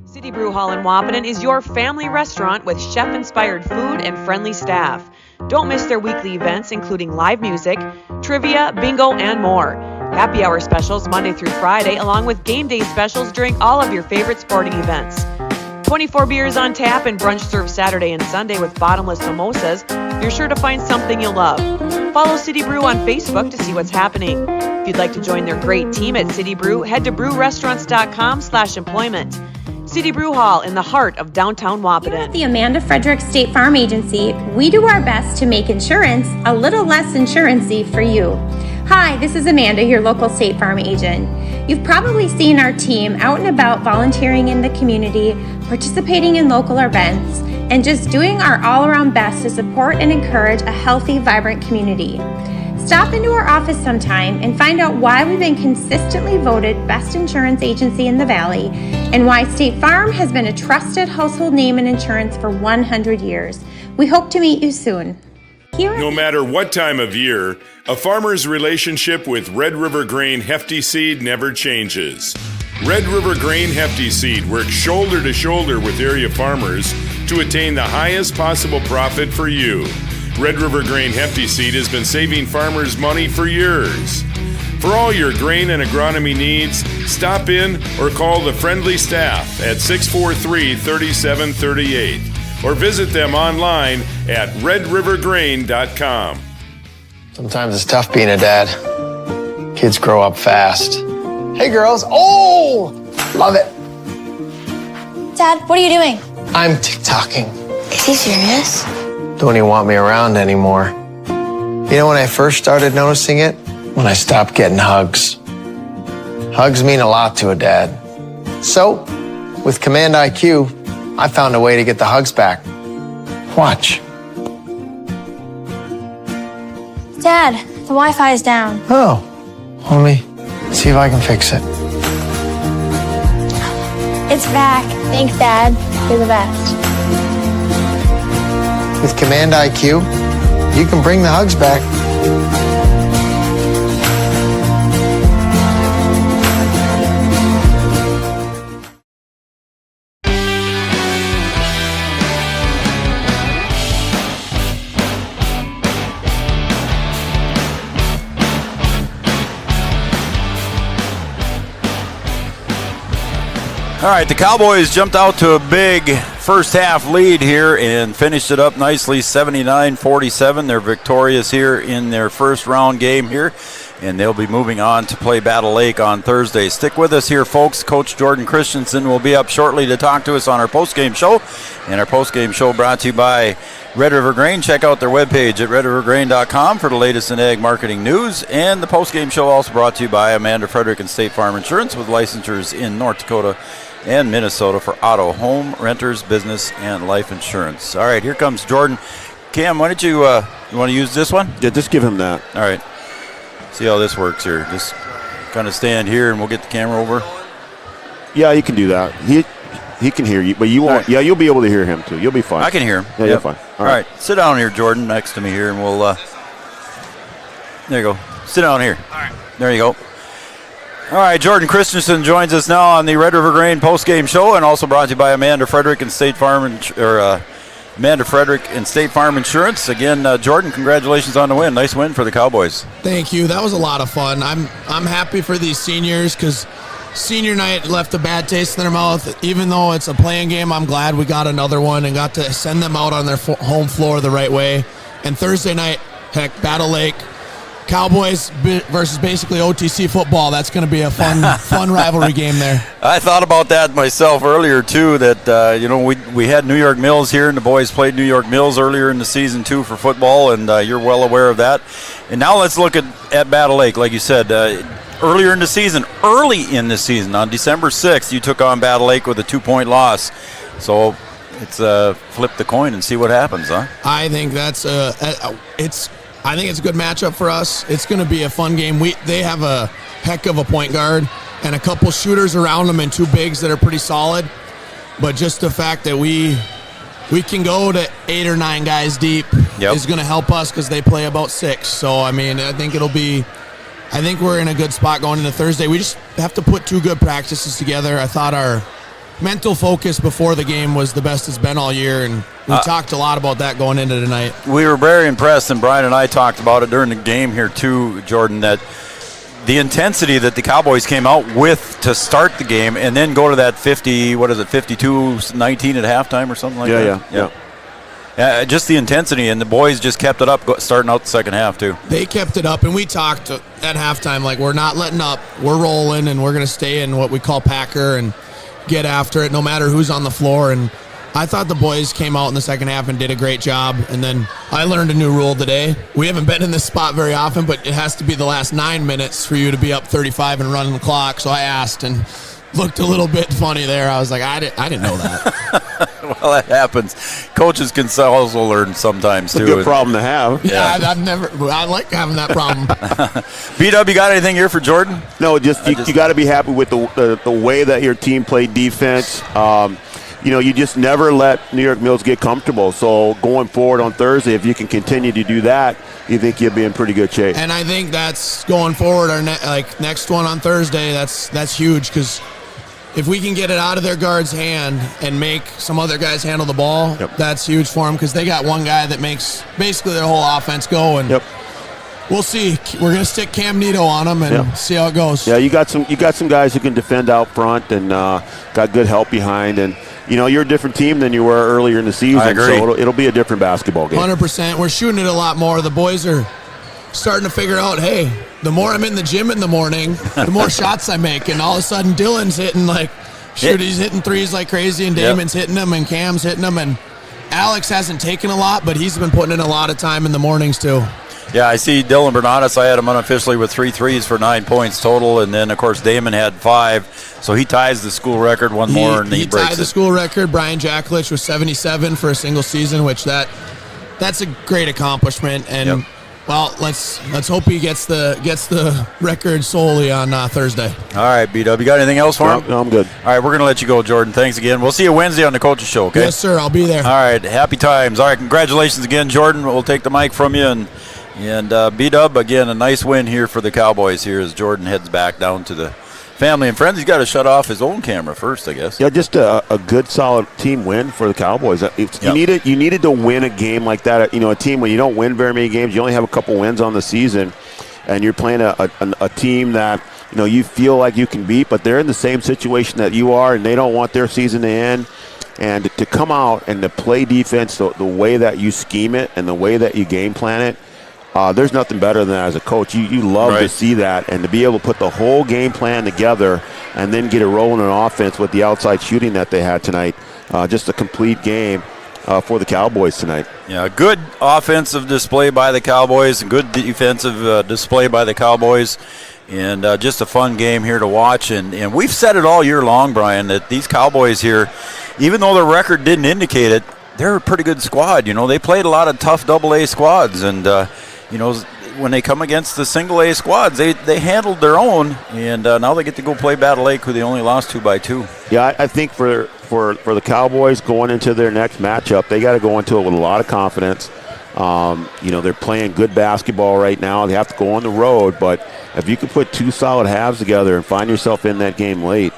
City Brew Hall in Wahpeton is your family restaurant with chef-inspired food and friendly staff. Don't miss their weekly events, including live music, trivia, bingo, and more. Happy hour specials Monday through Friday, along with game day specials during all of your favorite sporting events. 24 beers on tap and brunch served Saturday and Sunday with bottomless mimosas. you're sure to find something you'll love. Follow City Brew on Facebook to see what's happening. If you'd like to join their great team at City Brew, head to brewrestaurants.com/employment. City Brew Hall in the heart of downtown Wahpeton. Here at the Amanda Frederick State Farm Agency, we do our best to make insurance a little less insurance-y for you. Hi, this is Amanda, your local State Farm agent. You've probably seen our team out and about volunteering in the community, participating in local events, and just doing our all-around best to support and encourage a healthy, vibrant community. Stop into our office sometime and find out why we've been consistently voted best insurance agency in the Valley and why State Farm has been a trusted household name in insurance for 100 years. We hope to meet you soon. No matter what time of year, a farmer's relationship with Red River Grain Hefty Seed never changes. Red River Grain Hefty Seed works shoulder to shoulder with area farmers to attain the highest possible profit for you. Red River Grain Hefty Seed has been saving farmers money for years. For all your grain and agronomy needs, stop in or call the friendly staff at 643-3738 or visit them online at redrivergrain.com. Sometimes it's tough being a dad. Kids grow up fast. Hey girls, oh, love it. Dad, what are you doing? I'm TikToking. Is he serious? Don't even want me around anymore. You know when I first started noticing it? When I stopped getting hugs. Hugs mean a lot to a dad. So, with Command IQ, I found a way to get the hugs back. Watch. Dad, the Wi-Fi is down. Oh, let me see if I can fix it. It's back. Thanks, Dad. You're the best. With Command IQ, you can bring the hugs back. All right, the Cowboys jumped out to a big first half lead here and finished it up nicely, 79-47. They're victorious here in their first round game here, and they'll be moving on to play Battle Lake on Thursday. Stick with us here, folks. Coach Jordan Christensen will be up shortly to talk to us on our postgame show, and our postgame show brought to you by Red River Grain. Check out their webpage at redrivergrain.com for the latest in ag marketing news, and the postgame show also brought to you by Amanda Frederick and State Farm Insurance with licensures in North Dakota and Minnesota for auto, home, renters, business, and life insurance. All right, here comes Jordan. Cam, why don't you want to use this one? Yeah, just give him that. All right. See how this works here. Just kind of stand here, and we'll get the camera over. Yeah, you can do that. He can hear you, but you won't. Right. Yeah, you'll be able to hear him too. You'll be fine. I can hear him. Yeah, yep. You're fine. All right, sit down here, Jordan, next to me here, and we'll. There you go. Sit down here. All right. There you go. All right, Jordan Christensen joins us now on the Red River Grain postgame show, and also brought to you by Amanda Frederick and State Farm Insurance. Again, Jordan, congratulations on the win. Nice win for the Cowboys. Thank you. That was a lot of fun. I'm happy for these seniors because senior night left a bad taste in their mouth. Even though it's a playing game, I'm glad we got another one and got to send them out on their home floor the right way. And Thursday night, heck, Battle Lake. Cowboys versus basically OTC football. That's going to be a fun rivalry game there. I thought about that myself earlier too. That we had New York Mills here, and the boys played New York Mills earlier in the season too for football, and you're well aware of that. And now let's look at Battle Lake, like you said. Early in the season, on December 6th, you took on Battle Lake with a 2-point loss. So it's flip the coin and see what happens, huh? I think that's I think it's a good matchup for us. It's going to be a fun game. They have a heck of a point guard and a couple shooters around them and two bigs that are pretty solid. But just the fact that we can go to 8 or 9 guys deep is going to help us because they play about 6. So, I mean, I think we're in a good spot going into Thursday. We just have to put 2 good practices together. I thought our mental focus before the game was the best it's been all year, and we talked a lot about that going into tonight. We were very impressed, and Brian and I talked about it during the game here too, Jordan, that the intensity that the Cowboys came out with to start the game and then go to that 52-19 at halftime or something like that. Yeah. Just the intensity, and the boys just kept it up starting out the second half, too. They kept it up, and we talked at halftime, like, we're not letting up. We're rolling, and we're going to stay in what we call Packer and get after it no matter who's on the floor. And I thought the boys came out in the second half and did a great job. And then I learned a new rule today. We haven't been in this spot very often, but it has to be the last 9 minutes for you to be up 35 and running the clock. So I asked and looked a little bit funny there. I was like, I didn't know that. Well, that happens. Coaches can also learn sometimes, too. It's a good problem to have. Yeah, I like having that problem. B-Dub, you got anything here for Jordan? No, you got to be happy with the way that your team played defense. You just never let New York Mills get comfortable. So going forward on Thursday, if you can continue to do that, you think you'll be in pretty good shape. And I think that's going forward. Our next one on Thursday, that's huge, because if we can get it out of their guard's hand and make some other guys handle the ball, that's huge for them, because they got one guy that makes basically their whole offense go. And we'll see. We're going to stick Cam Nito on them and see how it goes. Yeah, you got some guys who can defend out front and got good help behind. And you're a different team than you were earlier in the season. I agree. So it'll be a different basketball game. 100%. We're shooting it a lot more. The boys are starting to figure out, hey, the more I'm in the gym in the morning, the more shots I make. And all of a sudden, Dylan's hitting he's hitting threes like crazy, and Damon's hitting them, and Cam's hitting them. And Alex hasn't taken a lot, but he's been putting in a lot of time in the mornings too. Yeah, I see Dylan Bernadas. I had him unofficially with 3 threes for 9 points total, and then, of course, Damon had 5. So he ties the school record one more, and he breaks it. He tied the school record. Brian Jacklich was 77 for a single season, which that's a great accomplishment. And well, let's hope he gets the record solely on Thursday. All right, B-Dub, you got anything else for him? No, I'm good. All right, we're going to let you go, Jordan. Thanks again. We'll see you Wednesday on the Coaches Show, okay? Yes, sir. I'll be there. All right, happy times. All right, congratulations again, Jordan. We'll take the mic from you. And B-Dub, again, a nice win here for the Cowboys here as Jordan heads back down to the family and friends. He's got to shut off his own camera first, I guess. Yeah, just a good, solid team win for the Cowboys. You needed to win a game like that. A team when you don't win very many games, you only have a couple wins on the season, and you're playing a team that you feel like you can beat, but they're in the same situation that you are, and they don't want their season to end. And to come out and to play defense the way that you scheme it and the way that you game plan it, there's nothing better than that as a coach. You love to see that, and to be able to put the whole game plan together and then get it rolling on offense with the outside shooting that they had tonight. Just a complete game for the Cowboys tonight. Yeah, good offensive display by the Cowboys, and good defensive display by the Cowboys, and just a fun game here to watch. And we've said it all year long, Brian, that these Cowboys here, even though their record didn't indicate it, they're a pretty good squad. They played a lot of tough AA squads, and when they come against the single-A squads, they handled their own, and now they get to go play Battle Lake, who they only lost 2 by 2. Yeah, I think for the Cowboys going into their next matchup, they got to go into it with a lot of confidence. They're playing good basketball right now. They have to go on the road, but if you can put 2 solid halves together and find yourself in that game late,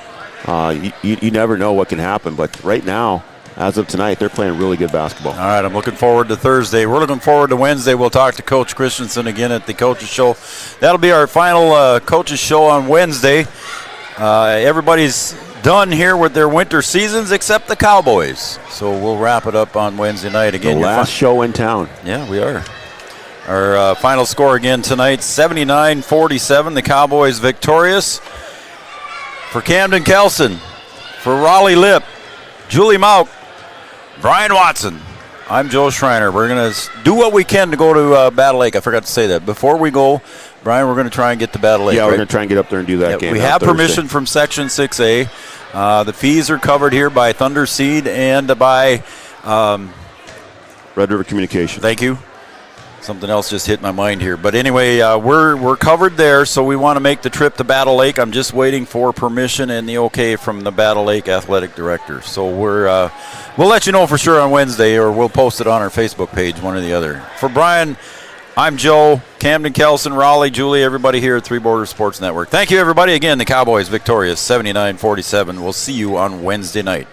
you never know what can happen. But right now, as of tonight, they're playing really good basketball. All right, I'm looking forward to Thursday. We're looking forward to Wednesday. We'll talk to Coach Christensen again at the Coaches Show. That'll be our final Coaches Show on Wednesday. Everybody's done here with their winter seasons except the Cowboys. So we'll wrap it up on Wednesday night again. The last show in town. Yeah, we are. Our final score again tonight, 79-47. The Cowboys victorious. For Camden Kelson, for Raleigh Lipp, Julie Mauk, Brian Watson, I'm Joe Schreiner. We're going to do what we can to go to Battle Lake. I forgot to say that. Before we go, Brian, we're going to try and get to Battle Lake. Yeah, we're going to try and get up there and do that game. We have permission from Section 6A. The fees are covered here by Thunder Seed and by Red River Communications. Thank you. Something else just hit my mind here. But anyway, we're covered there, so we want to make the trip to Battle Lake. I'm just waiting for permission and the okay from the Battle Lake athletic director. So we'll let you know for sure on Wednesday, or we'll post it on our Facebook page, one or the other. For Brian, I'm Joe, Camden Kelson, Raleigh, Julie, everybody here at Three Borders Sports Network. Thank you, everybody. Again, the Cowboys victorious, 79-47. We'll see you on Wednesday night.